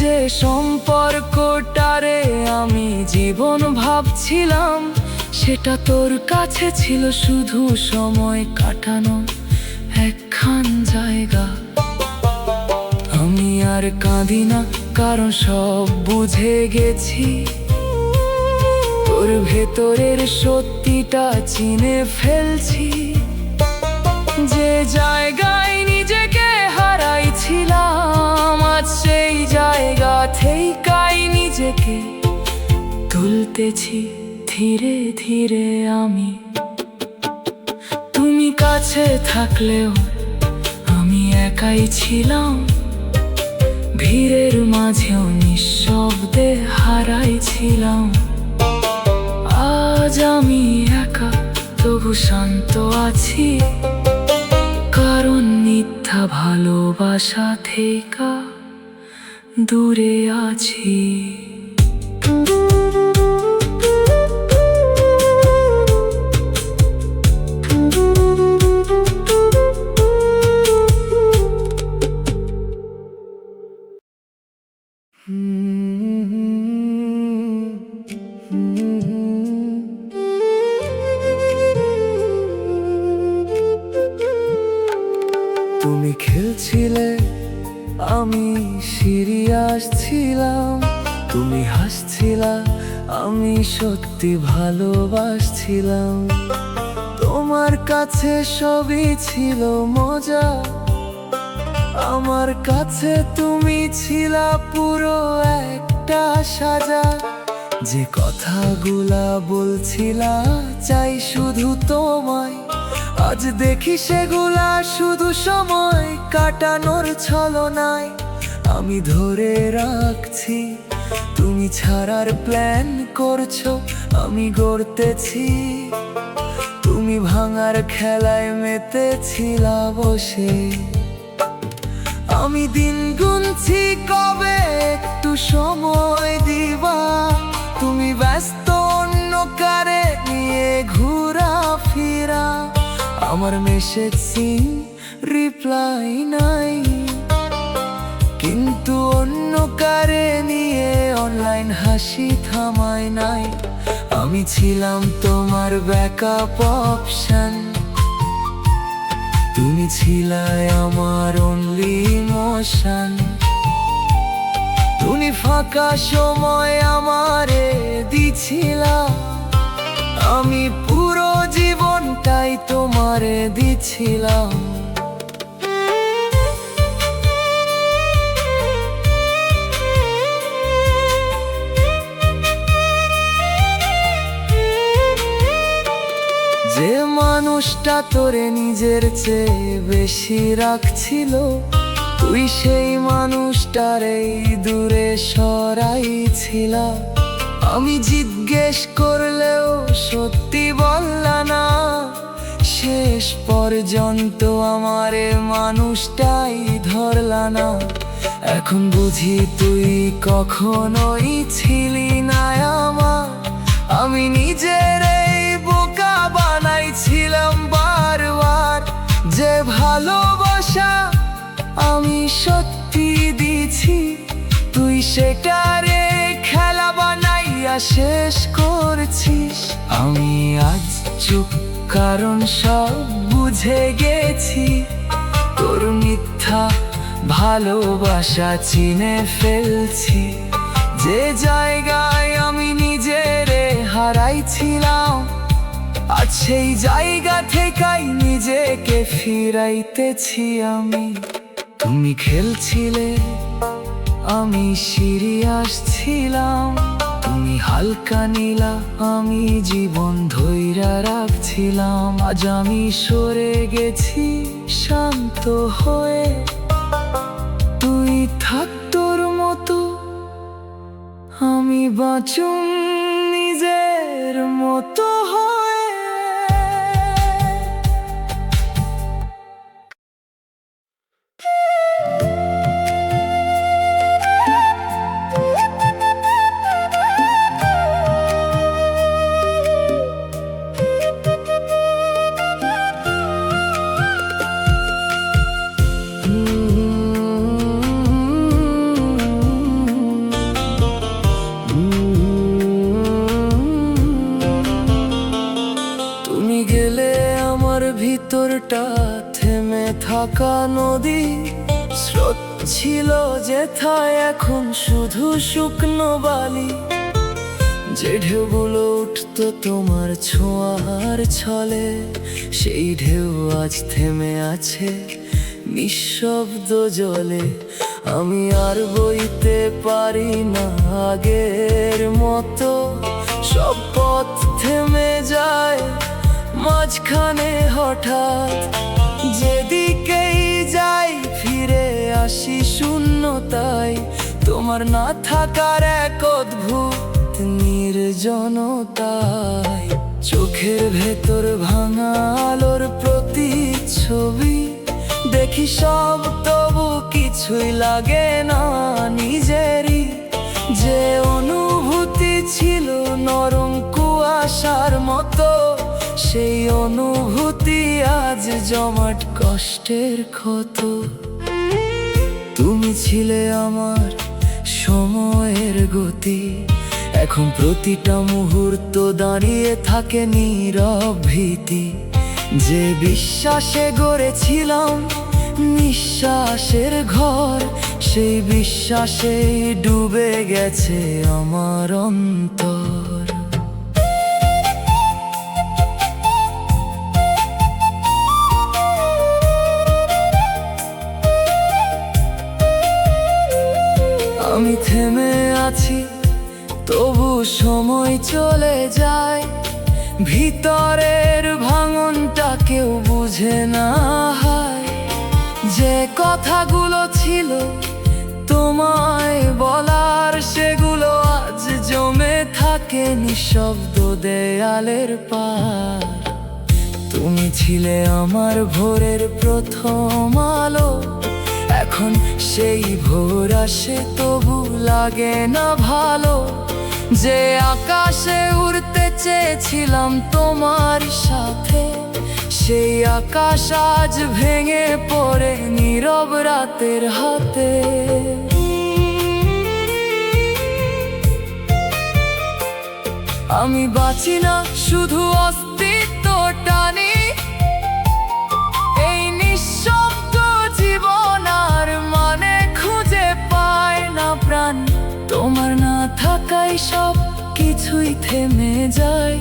যে সম্পর্কটারে আমি জীবন ভাবছিলাম, সেটা তোর কাছে ছিল শুধু সময় কাটানো একখান জায়গা। আমি আর কাঁদি না, কারণ সব বুঝে গেছি, তোর ভেতরের সত্যিটা চিনে ফেলছি। যে জায়গায় নিজেকে হারাইছিলাম, আজ সেই জায়গা থেকেই নিজেকে তুলতেছি ধীরে ধীরে আমি। তুমি কাছে থাকলেও আমি একাই ছিলাম, ভিড়ের মাঝেও নিঃশব্দে হারাইছিলাম। আজ আমি একা তবু শান্ত আছি, কারণ মিথ্যা ভালোবাসা থেকে দূরে আছি। তুমি খেলছিলে, আমি সিরিয়াস ছিলাম। তুমি হাসছিলা, আমি সত্যি ভালোবাসছিলাম। তোমার কাছে সবই ছিল মজা, আমার কাছে তুমি ছিলা পুরো একটা সাজা। যে কথাগুলা বলছিলা চাই শুধু তোমায়, আজ দেখি সেগুলা শুধু সময় কাটানোর ছলনায়। আমি ধরে রাখছি, তুমি ছাড়ার প্ল্যান করছো, আমি গড়তেছি। তুমি ভাঙার খেলায় মেতেছিলা বসে, আমি দিন গুনছি কবে একটু সময় দিবা। তুমি ব্যস্ত অন্য কারে নিয়ে ঘুরা ফিরা, আমার মেসেজ সিন রিপ্লাই নাই, কিন্তু অন্য কারে নিয়ে অনলাইন হাসি থামায় নাই। আমি ছিলাম তোমার ব্যাকআপ অপশন, তুমি ছিলাই আমার অনলি ইমোশন। তুমি ফাঁকা সময় আমারে দিছিলা, আমি পুরো জীবনটাই তোমারে দিছিলাম। যে মানুষটা তোরে নিজের চেয়ে বেশি রাখছিল, তুই সেই মানুষটারেই দূরে সরাইছিলা। আমি জিজ্ঞেস করলেও সত্যি বললা না, শেষ পর্যন্ত আমারে মানুষটাই ধরলা না। এখন বুঝি তুই কখনোই ছিলি না আমার, আমি নিজের এই বোকা বানাইছিলাম বারবার। যে ভালোবাসা আমি সত্যি দিছি, তুই সেটারে খেলা বানাইয়া শেষ করছিস। আমি আজ চুপ, কারণ সব বুঝে গেছি, তোর মিথ্যা ভালোবাসা চিনে ফেলছি। যে জায়গায় আমি নিজেরে হারাইছিলাম, আজ সেই জায়গা থেকেই নিজেকে ফিরাইতেছি আমি। তুমি খেলছিলে, আমি সিরিয়াস ছিলাম। তুমি হালকা নীলা, আমি জীবন ধইরা রাখছিলাম। আজ আমি সরে গেছি শান্ত হয়ে, তুই থাক তোর মতো, আমি বাঁচুম নিজের মতো হয়ে। ছিল যেথায় এখন শুধু শুকনো বালি, যে ঢেউগুলো উঠতো তোমার ছোঁয়ার ছলে, সেই ঢেউ আজ থেমে আছে নিঃশব্দ জলে। আমি আর বইতে পারি না আগের মতো, সব পথ থেমে যায় মাঝখানে হঠাৎ। যেদিকেই যাই ফিরে আসি শূন্যতায়, তোমার না থাকার এক অদ্ভুত নির্জনতায়। চোখের ভেতর ভাঙা আলোর প্রতিচ্ছবি দেখি সব, তবু কিছুই লাগে না নিজেরই। যে অনুভূতি ছিল নরম কুয়াশার মতো, সেই অনুভূতি আজ জমাট কষ্টের ক্ষত। তুমি ছিলে আমার সময়ের গতি, এখন প্রতিটা মুহূর্ত দাঁড়িয়ে থাকে নীরব ভীতি। যে বিশ্বাসে গড়েছিলাম নিঃশ্বাসের ঘর, সেই বিশ্বাসেই ডুবে গেছে আমার অন্তর। আমি থেমে আছি তবু সময় চলে যায়, ভিতরের ভাঙনটা কেউ বুঝে না। হায়, যে কথাগুলো ছিল তোমায় বলার, সেগুলো আজ জমে থাকে নিঃশব্দ দেয়ালের পার। তুমি ছিলে আমার ভোরের প্রথম আলো, এখন সেই ভোর আসে তবু লাগে না ভালো। যে আকাশে উড়তে চেয়েছিলাম তোমার সাথে, সেই আকাশ আজ ভেঙে পড়ে নীরব রাতের হাতে। আমি বাঁচি না শুধু অস্তিত্ব টানি, এই নিঃশব্দ জীবন আর মানে খুঁজে পায় না প্রাণ। তোমার না থাকায় সব কিছুই থেমে যায়,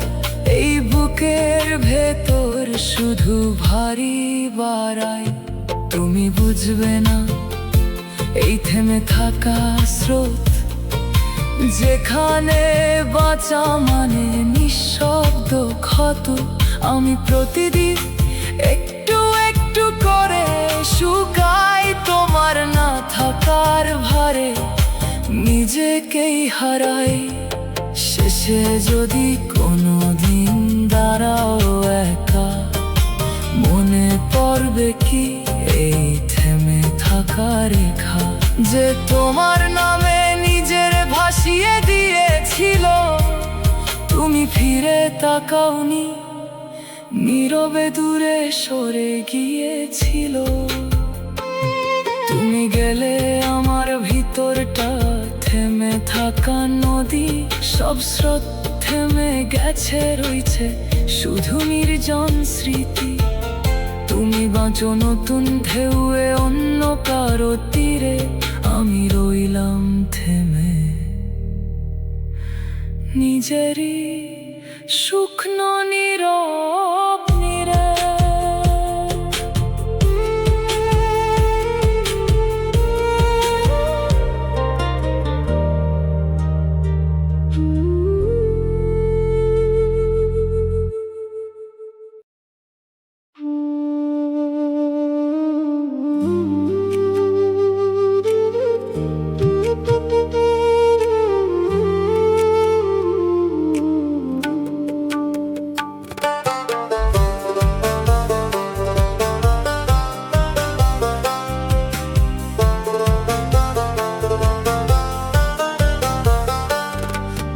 এই বুকের ভেতর শুধু ভারী বাড়ায়। তুমি বুঝবে না এই থেমে থাকা স্রোত, যেখানে বাঁচা মানে নিঃশব্দ ক্ষত। আমি প্রতিদিন একটু একটু করে শুকাই তোমার না থাকার ভারে, নিজেকেই হারাই। শেষে যদি কোনোদিন দাঁড়াও একা, মনে পড়বে কি এই থেমে থাকা রেখা, যে তোমার নামে নিজের ভাসিয়ে দিয়েছিল। তুমি ফিরে তাকাওনি, নীরবে দূরে সরে গিয়েছিল। তুমি গেলে আমার ভিতরটা থেমে থাকা নদী, সব স্রোত থেমে গেছে, রইছে শুধু নির্জন স্মৃতি। তুমি বাঁচো নতুন ঢেউয়ে অন্য কারো তীরে, আমি রইলাম থেমে নিজেরই শুকনো নীরব নীরে।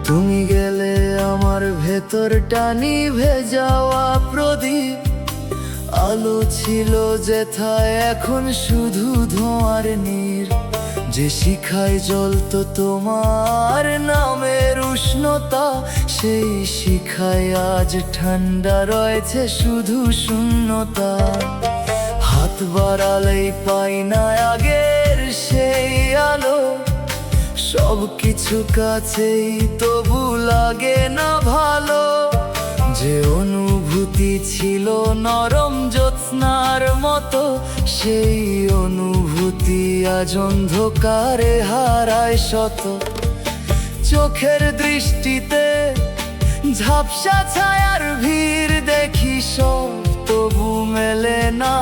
তুমি গেলে আমার ভেতরটা নিভে যাওয়া প্রদীপ, আলো ছিল যেথায় এখন শুধু ধোঁয়ার নীর। যে শিখায় জ্বলতো তোমার নামের উষ্ণতা, সেই শিখায় আজ ঠান্ডা রয়েছে শুধু শূন্যতা। হাত বাড়ালেই পাই না আগের সেই আলো, সবকিছু কাছেই তবু লাগে না ভালো। যে অনুভূতি ছিল নরম জ্যোৎস্নার মতো, সেই অনুভূতি আজ অন্ধকারে হারায় শত। চোখের দৃষ্টিতে ঝাপসা ছায়ার ভিড় দেখি সব, তবু মেলে না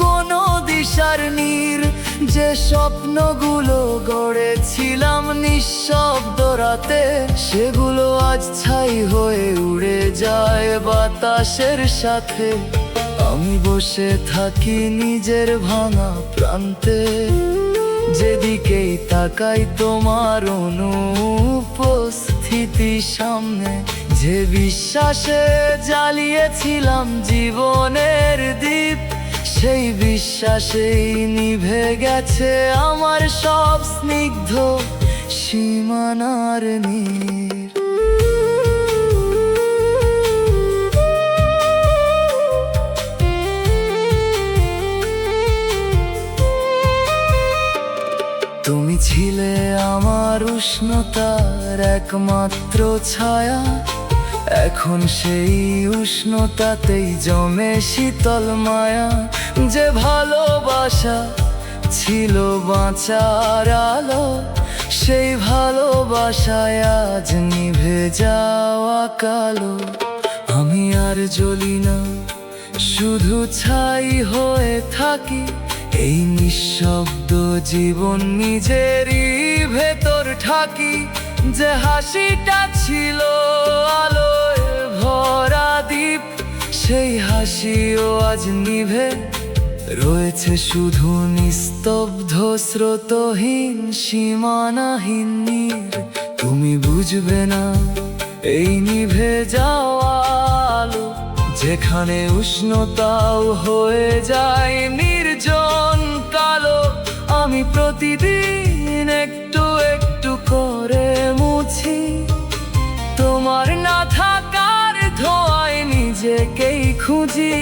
কোনো দিশার নীর। যে স্বপ্নগুলো গড়েছিলাম নিঃশব্দ রাতে, সেগুলো আজ ছাই হয়ে উড়ে যায় বাতাসের সাথে। আমি বসে থাকি নিজের ভাঙা প্রান্তে, যেদিকেই তাকাই তোমার অনুপস্থিতি সামনে। যে বিশ্বাসে জ্বালিয়েছিলাম জীবনের দীপ, সেই বিশ্বাসেই নিভে গেছে আমার সব স্নিগ্ধ সীমানার নীর। তুমি ছিলে আমার উষ্ণতার একমাত্র ছায়া, এখন সেই উষ্ণতাতেই জমে শীতল মায়া। যে ভালোবাসা ছিল বাঁচার আলো, সেই ভালোবাসায় আজ নিভে যাওয়া কালো। আমি আর জ্বলি না, শুধু ছাই হয়ে থাকি। এই নিঃশব্দ জীবন নিজেরই ভেতর ঠাকি। যে হাসিটা ছিল আলোয় ভরা দ্বীপ, সেই হাসিও আজ নিভে রয়েছে শুধু নিস্তব্ধ স্রোতহীন সীমানাহীন নীর। তুমি বুঝবে না এই নিভে যাওয়া আলো, যেখানে উষ্ণতাও হয়ে যায় নির্জন কালো। আমি প্রতিদিন একটু একটু করে মুছি তোমার না থাকার ধোঁয়ায় নিজেকেই খুঁজি।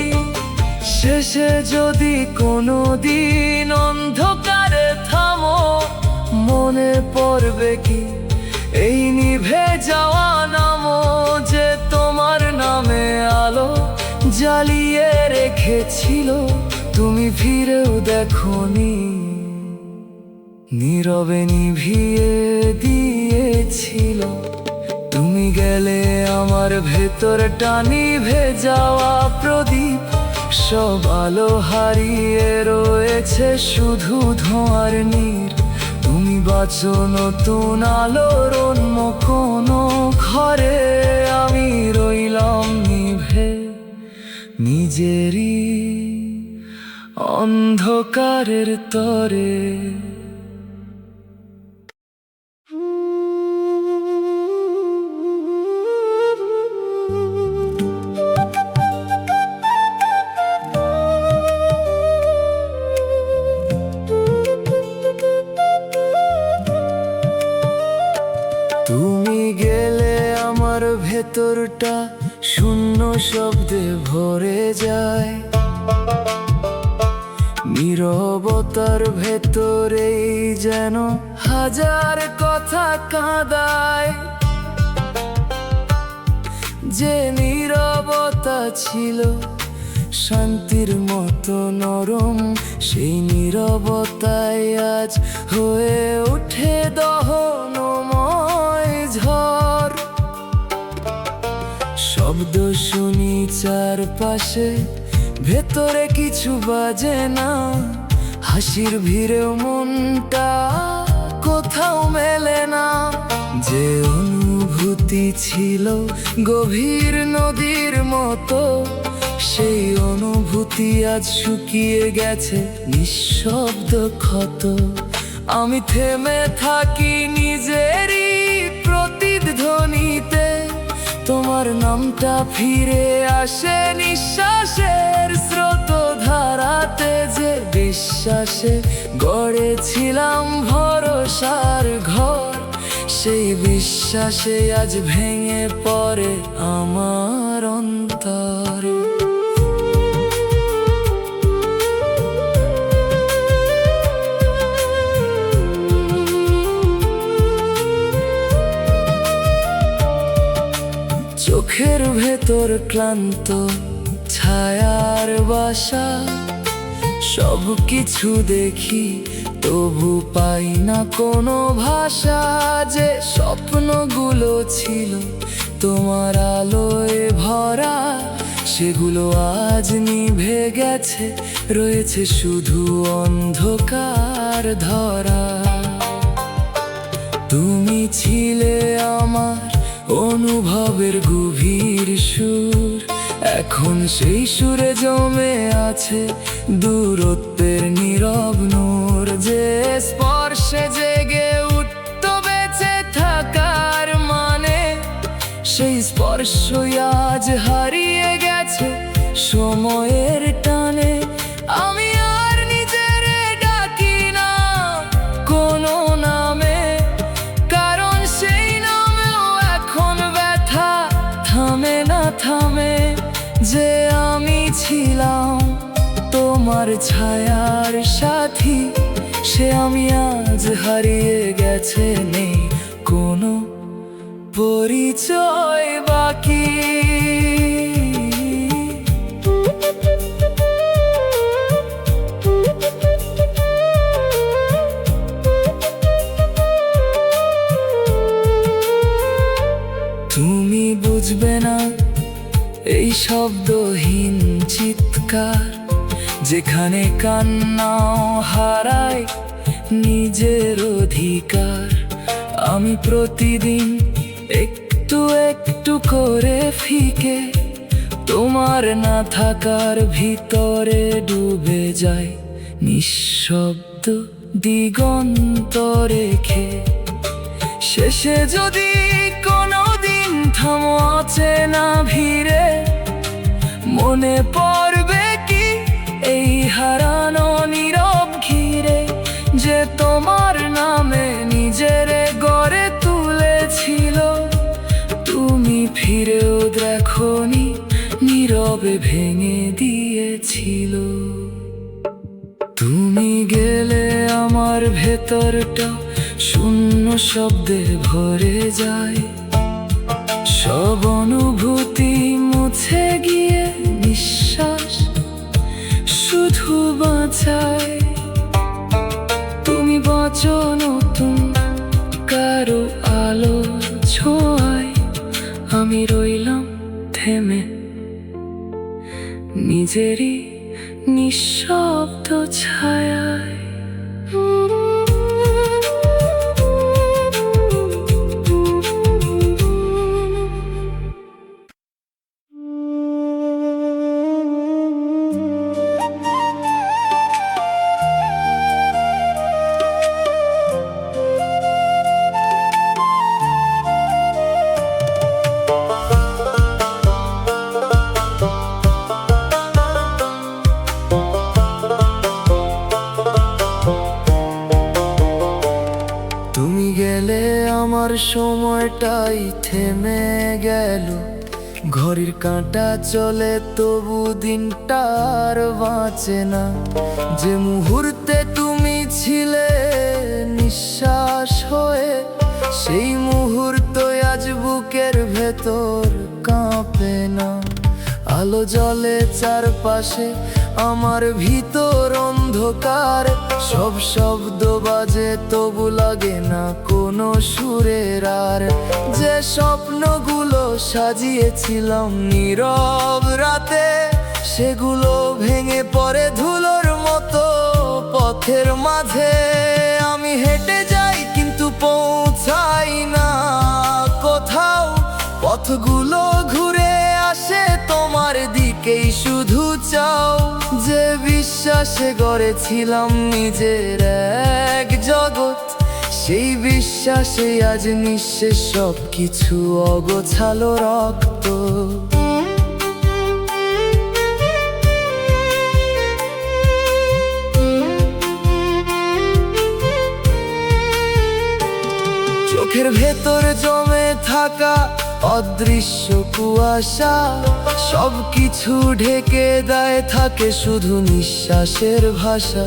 শেষে যদি কোনো দিন অন্ধকারে থামো, মনে পড়বে কি এই নিভে যাওয়া নামো। যে তোমার নামে আলো জ্বালিয়ে রেখেছিল, তুমি ফিরেও দেখোনি, নীরবে নিভিয়ে দিয়েছিল। তুমি গেলে আমার ভেতরটা নিভে যাওয়া প্রদীপ, সব আলো হারিয়ে রয়েছে শুধু ধোঁয়ার নীর। তুমি বাঁচো নতুন আলোর অন্য কোনো ঘরে, আমি রইলাম নিভে নিজেরই অন্ধকারের তরে। তুমি গেলে আমার ভেতরটা শূন্য শব্দে ভরে যায়। নীরবতার ভেতরেই যেন হাজার কথা কাঁদায়। যে নীরবতা ছিল শান্তির মতো নরম, সেই নীরবতায় আজ হয়ে ওঠে দহনময় ঝড়। শব্দ শুনি চারপাশে, ভেতরে কিছু বাজে না। হাসির ভিড়েও মনটা কোথাও মেলে না। যে অনুভূতি ছিল গভীর নদীর মতো, সেই অনুভূতি আজ শুকিয়ে গেছে নিঃশব্দ ক্ষত। আমি থেমে থাকি নিজেরই প্রতিধ্বনিতে, তোমার নামটা ফিরে আসে নিঃশ্বাসের স্রোত ধারাতে। যে বিশ্বাসে গড়েছিলাম ভরসার ঘর, সেই বিশ্বাসে আজ ভেঙে পড়ে আমার অন্তর। ভেতর ক্লান্ত ছায়ার বাসা, সব কিছু দেখি তবু পাই না কোনো ভাষা। যে স্বপ্নগুলো ছিল তোমার আলোয় ভরা, সেগুলো আজ নিভে গেছে, রয়েছে শুধু অন্ধকার ধরা। তুমি ছিলে আমার অনুভবের গভীর সুর, এখন সেই সুরে জমে আছে দূরত্বের নীরব নূর। যে স্পর্শে জেগে উঠত বেঁচে থাকার মানে, সেই স্পর্শই আজ হারিয়ে গেছে সময়ের টানে। আমি আর নিজের ডাকি না কোনো নামে, কারণ সেই নামেও এখন ব্যথা থামে না থামে। যে আমি ছিলাম তোমার ছায়ার সাথী, সে আমি আজ হারিয়ে গেছে, নেই কোনো পরিচয় বাকি। তুমি বুঝবে না এই শব্দহীন চিৎকার, যেখানে কান্নাও হারায় নিজের অধিকার। আমি প্রতিদিন একটু একটু করে ফিকে তোমার না থাকার ভিতরে ডুবে যায়, নিঃশব্দ দিগন্ত রেখে। শেষে যদি কোনোদিন থামো অচেনা ভিড়ে, মনে পড়বে কি এই হারানো নীরব ঘিরে। যে তোমার নামে নিজেরে গড়ে তুলেছিল, তুমি ফিরেও দেখোনি, নীরবে ভেঙে দিয়েছিল। তুমি গেলে আমার ভেতরটা শূন্য শব্দে ভরে যায়, সব অনুভূতি মুছে গিয়ে নিঃশ্বাস শুধু বাঁচায়। তুমি বাঁচো নতুন কারো আলো ছোঁয়ায়, আমি রইলাম থেমে নিজেরই নিঃশব্দ ছায়ায়। তুমি গেলে আমার সময়টাই থেমে গেল, ঘড়ির কাঁটা চলে তবু দিনটা আর বাঁচে না। যে মুহূর্তে তুমি ছিলে নিঃশ্বাস হয়ে, সেই মুহূর্ত আজ বুকের ভেতর কাঁপে না। আলো জ্বলে চারপাশে, আমার ভিতর অন্ধকার, সব শব্দ বাজে তবু লাগে না কোনো সুরের আর। যে স্বপ্নগুলো সাজিয়েছিলাম নীরব রাতে, সেগুলো ভেঙে পড়ে ধুলোর মতো পথের মাঝে। আমি হেঁটে যাই কিন্তু পৌঁছাই না কোথাও, পথগুলো ঘুরে আসে তোমার দিকেই শুধু চাও। যে বিশ্বাসে গড়েছিলাম নিজের এক জগৎ, সেই বিশ্বাসে আজ নিঃশেষ সব কিছু অগোছালো রক্ত। চোখের ভেতর জমে থাকা অদৃশ্য কুয়াশা, সব কিছু ঢেকে দেয়, থাকে শুধু নিঃশ্বাসের ভাষা।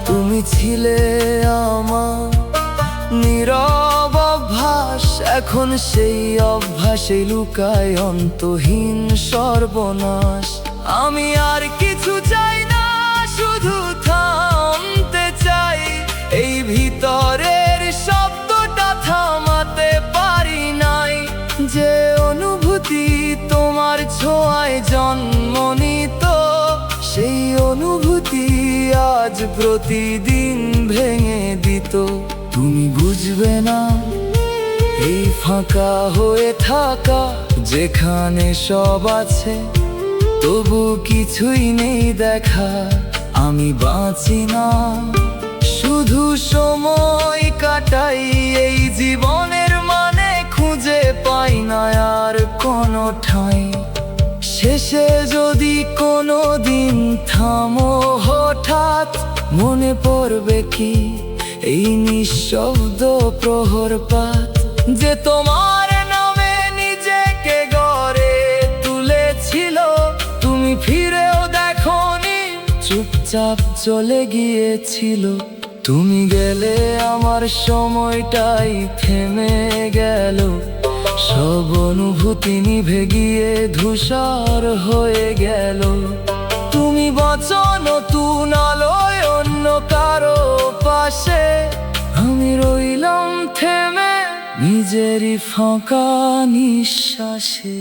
তুমি ছিলে আমার নীরব অভ্যাস, এখন এখন সেই অভ্যাসে লুকায় অন্তহীন সর্বনাশ। আমি আর কিছু চাই না, শুধু থামতে চাই। এই ভিতরের শব্দটা থামাতে পারি নাই। যে অনুভূতি তোমার ছোঁয়ায় জন্ম নিত, সেই অনুভূতি আজ প্রতিদিন ভেঙে দিত। তুমি বুঝবে না এই ফাঁকা হয়ে থাকা, যেখানে সব আছে তবু কিছুই নেই দেখা। আমি বাঁচি না, শুধু সময় কাটাই। এই জীবনের মানে খুঁজে পাই না আর কোনো ঠাঁই। শেষে যদি কোনো দিন থামো হঠাৎ, মনে পড়বে কি এই নিঃশব্দ প্রহরপাত, যে তোমার নামে নিজেকে গড়ে তুলেছিল। তুমি ফিরেও দেখোনি, চুপচাপ চলে গিয়েছিল। তুমি গেলে আমার সময়টাই থেমে গেল, সব অনুভূতি নিভে গিয়ে ধূসর হয়ে গেল। তুমি বাঁচো নতুন আলোয় অন্য কারো পাশে, আমি রইলাম থেমে নিজেরই ফাঁকা নিঃশ্বাসে।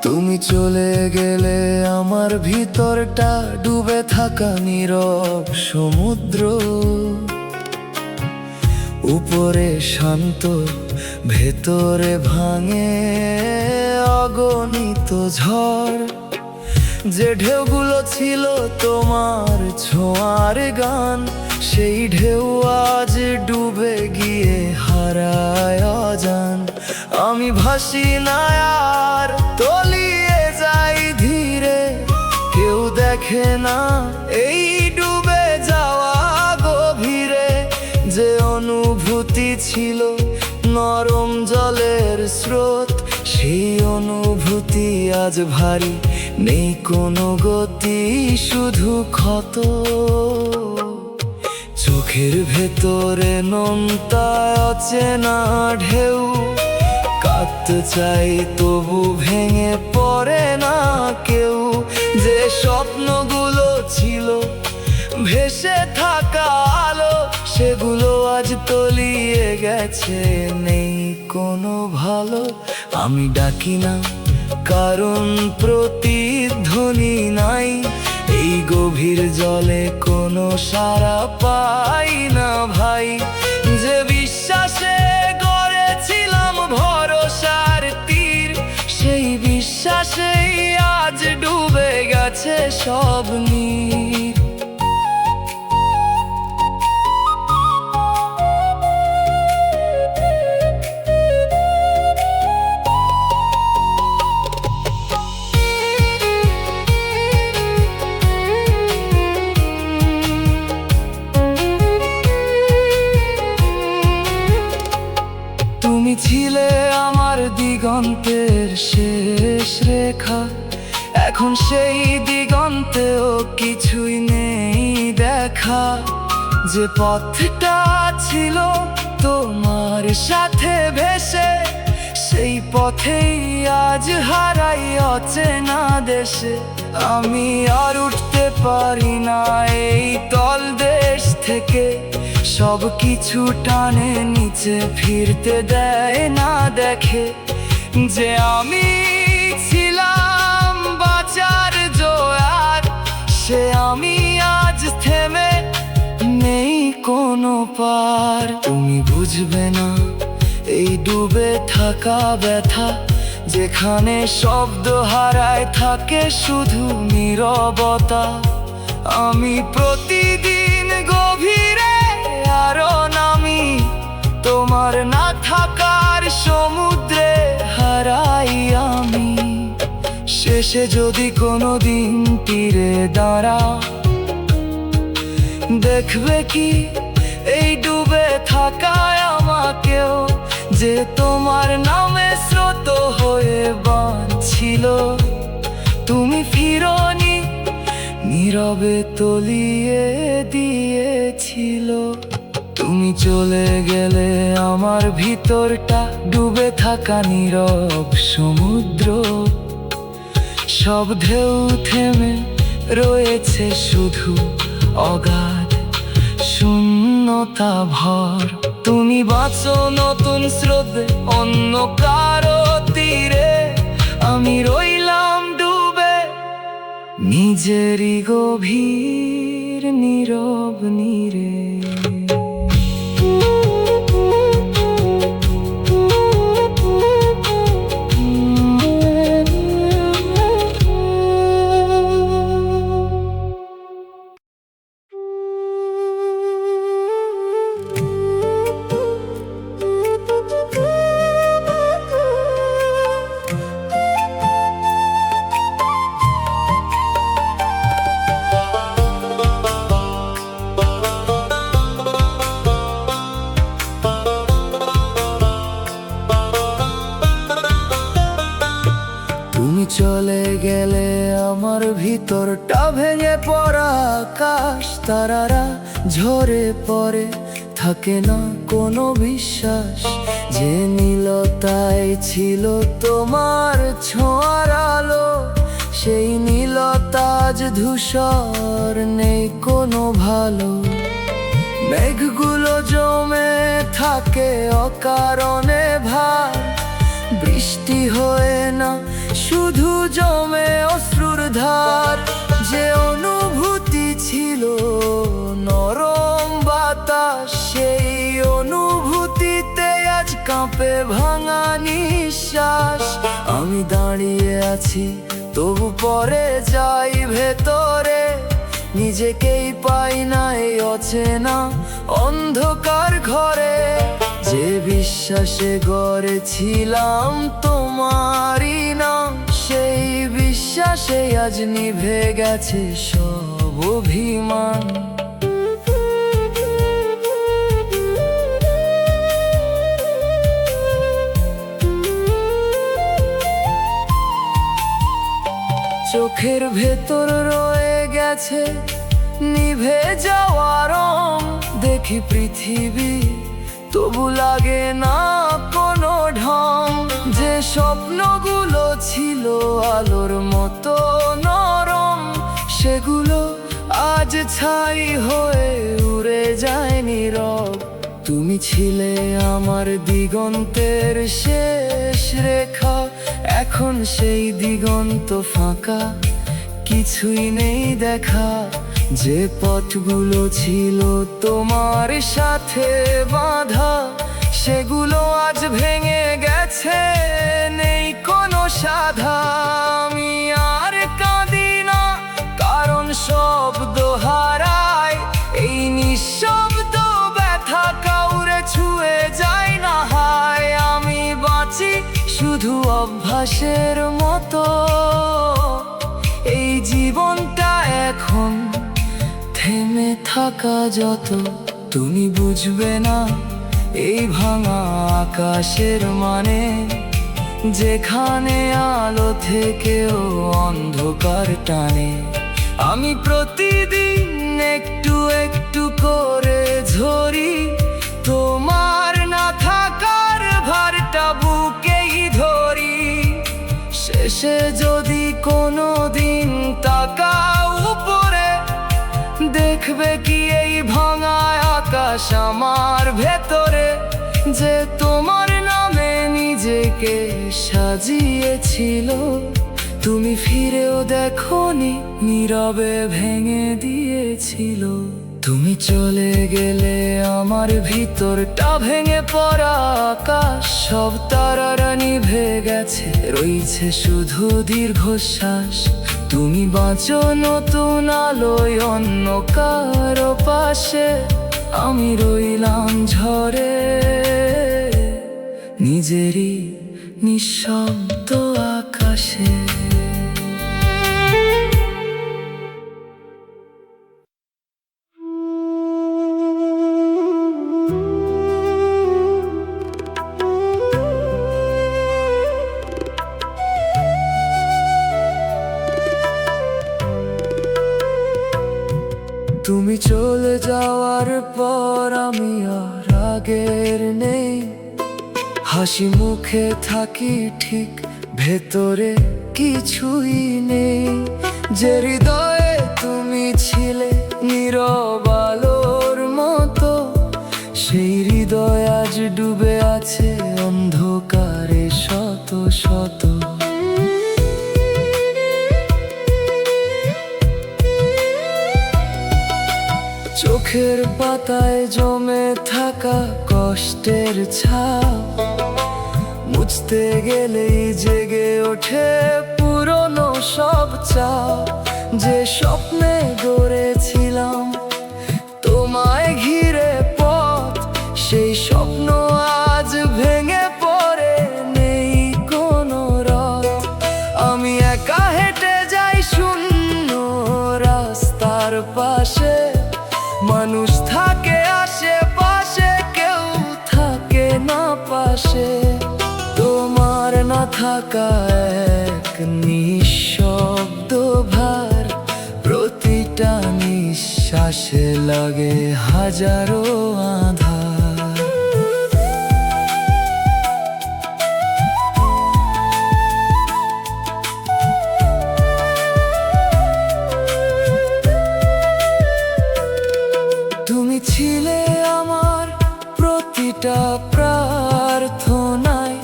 তুমি চলে গেলে আমার ভিতরটা ডুবে থাকা নীরব সমুদ্র। উপরে শান্ত, ভেতরে ভাঙে অগণিত ঝড়। যে ঢেউগুলো ছিল তোমার ছোঁয়ার গান, সেই ঢেউ আজ ডুবে গিয়ে হারায় অজান। আমি ভাসি না আর, তলিয়ে যাই ধীরে। কেউ দেখে না এই ডুবে যাওয়া গভীরে। যে অনুভূতি ছিল নরম জলের স্রোত, সেই অনুভূতি আজ ভারী, নেই কোনো গতি, শুধু ক্ষত। চোখের ভেতরে নোনতা অচেনা ঢেউ, কাঁদতে চাই তবু ভেঙে পড়ে না কেউ। যে স্বপ্নগুলো ছিল ভেসে থাকা আলো, সেগুলো আজ তলিয়ে গেছে, নেই কোনো ভালো। আমি ডাকি না কারণ প্রতিধ্বনি নাই, এই গভীর জলে কোনো সাড়া পাই না ভাই। যে বিশ্বাসে গড়েছিলাম ভরসার তীর, সেই বিশ্বাসেই আজ ডুবে গেছে সব নীর। তুমি ছিলে আমার দিগন্তের শেষ রেখা, এখন সেই দিগন্তেও কিছুই নেই দেখা। যে পথটা ছিল তোমার সাথে ভেসে, সেই পথেই আজ হারাই অচেনা দেশে। আমি আর উঠতে পারি না এই তলদেশ থেকে, সব কিছু টানে নিচে ফিরতে দেয় না দেখে। যে আমি ছিলাম বাঁচার জোয়ার, সে আমি আজ থেমে নেই কোনো পার। তুমি বুঝবে না এই ডুবে থাকা ব্যথা, যেখানে শব্দ হারায় থাকে শুধু নীরবতা। আমি প্রতিদিন গভীরে আরো নামি, তোমার না থাকার সমুদ্রে হারাই আমি। শেষে যদি কোনোদিন তীরে দাঁড়া, দেখবে কি এই ডুবে থাকায় আমাকেও যে তোমার নামে স্রোত হয়ে বাঁধছিল। তুমি ফিরোনি, নীরবে তলিয়ে দিয়েছিল। তুমি চলে গেলে আমার ভিতরটা ডুবে থাকা নীরব সমুদ্র। সব ঢেউ থেমে রয়েছে শুধু অগাধ শূন্যতা ভর। তুমি বাঁচো নতুন স্রোতে অন্য কারো তীরে, আমি রইলাম ডুবে নিজেরই গভীর নীরব নীরে। তুমি চলে গেলে আমার ভিতরটা ভেঙে পড়া আকাশ, তারারা ঝরে পড়ে, থাকে না কোনো বিশ্বাস। যে নীলতায় ছিল তোমার ছোঁয়ার আলো, সেই নীলতা আজ ধূসর, নেই কোনো ভালো। মেঘগুলো জমে থাকে অকারণে ভার, বৃষ্টি হয়ে না শুধু জমে অশ্রুর ধার। যে অনুভূতি ছিল নরম বাতাস, সেই অনুভূতিতে আজ কাঁপে ভাঙা নিঃশ্বাস। আমি দাঁড়িয়ে আছি তবু পরে যাই ভেতরে, নিজেকেই পাই না এই অচেনা অন্ধকার ঘরে। যে বিশ্বাসে গড়েছিলাম তোমারই নাম, সেই বিশ্বাসে আজ নিভে গেছে সব অভিমান। চোখের ভেতর রয়ে গেছে নিভে যাওয়া রং, দেখি পৃথিবী তবু লাগে না কোনো ঢং। যে স্বপ্নগুলো ছিল আলোর মতো নরম, সেগুলো আজ ছাই হয়ে উড়ে যায় নীরব। তুমি ছিলে আমার দিগন্তের শেষ রেখা, এখন সেই দিগন্ত ফাঁকা, কিছুই নেই দেখা। যে পথগুলো ছিল তোমার সাথে বাঁধা, সেগুলো আজ ভেঙে গেছে, নেই কোনো সাধা। আমি আর কাঁদি না কারণ শব্দ হারায়, এই নিঃশব্দ ব্যথা কাউরে ছুঁয়ে যায় না হায়। আমি বাঁচি শুধু অভ্যাসের মতো, এই জীবনটা এখন থেমে থাকা যত। তুমি বুঝবে না এই ভাঙা আকাশের মানে, যেখানে আলো থেকেও অন্ধকার টানে। আমি প্রতিদিন একটু একটু করে ঝরি, তোমার না থাকার ভারটা বুকেই ধরি। শেষে যদি কোনো দিন তাকাও উপরে, দেখবে কি এই ভাঙা আকাশ আমার ভেতরে। যে তোমার নামে নিজেকে সাজিয়েছিল, তুমি ফিরেও দেখোনি, নীরবে ভেঙে দিয়েছিল। তুমি চলে গেলে আমার ভিতরটা ভেঙে পড়া আকাশ, সব তারারা নিভে গেছে, রয়েছে শুধু দীর্ঘশ্বাস। তুমি বাঁচো নতুন আলোয় অন্য কারো পাশে, আমি রইলাম ঝড়ে নিজেরই নিঃশব্দ আকাশে। তুমি চলে যাওয়ার পর আমি আর আগের নেই, হাসি মুখে থাকি ঠিক, ভেতরে কিছুই নেই। যে হৃদয়ে তুমি ছিলে নীরব আলোর মতো, সেই হৃদয় আজ ডুবে আছে অন্ধকারে শত শত। চোখের পাতায় জমে থাকা কষ্টের ছাপ, মুছতে গেলেই জেগে ওঠে পুরনো সব চাপ। যে স্বপ্নে গড়েছিলাম তোমায় ঘিরে পথ, সেই স্বপ্ন আজ ভেঙে পড়ে নেই কোনো রথ। আমি একা হেঁটে যাই শূন্য রাস্তার পাশে, মানুষ থাকে আশেপাশে, কেউ থাকে না পাশে। তোমার না থাকা এক নিঃশব্দ ভার, প্রতিটা নিঃশ্বাসে লাগে হাজারো আঁধার। তুমি ছিলে আমার প্রতিটা প্রার্থনায়,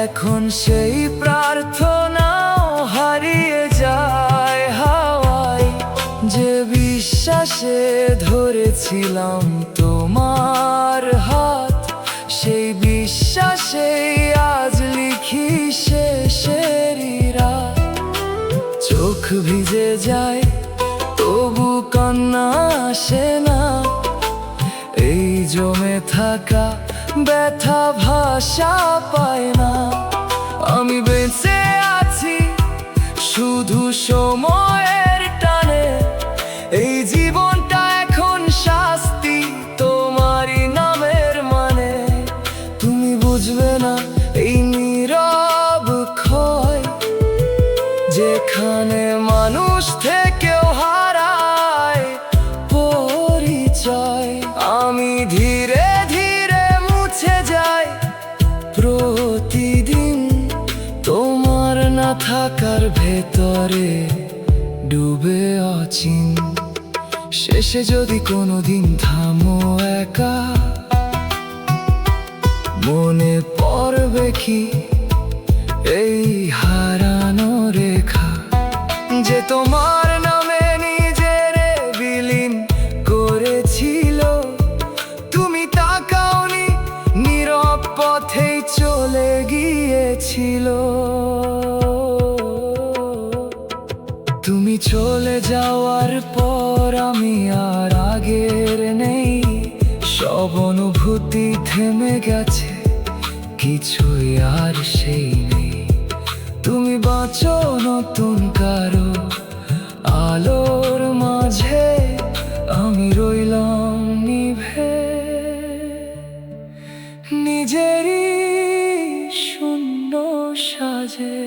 এখন সেই প্রার্থনাও হারিয়ে যায় হাওয়ায়। যে বিশ্বাসে ধরেছিলাম তোমার হাত, সেই বিশ্বাসে আজ লিখি শেষেরই রাত। চোখ ভিজে যায় তবু কান্না আসে না, এই জমে থাকা ব্যথা ভাষা পায় না। আমি বেঁচে আছি শুধু সময়ের টানে, এই জীবনটা এখন শাস্তি তোমারই নামের মানে। তুমি বুঝবে না এই নীরব ক্ষয়, যেখানে মানুষ থেকেও হারায় পরিচয়। আমি ধীরে ধীরে মুছে যাই প্রতিদিন, তোমার না থাকার ভেতরে ডুবে অচিন। শেষে যদি কোনোদিন থামো একা, মনে পড়বে কি এই হারানো রেখা, যে তোমার নামে নিজের বিলীন করেছিল। তুমি তাকাওনি, নীরব পথেই চলে গিয়েছিল। তুমি চলে যাওয়ার পর আমি আর আগের নেই, সব অনুভূতি থেমে গেছে, কিছুই আর সেই নেই। তুমি বাঁচো নতুন কারো আলোর মাঝে, আমি রইলাম নিভে নিজেরই শূন্য সাজে।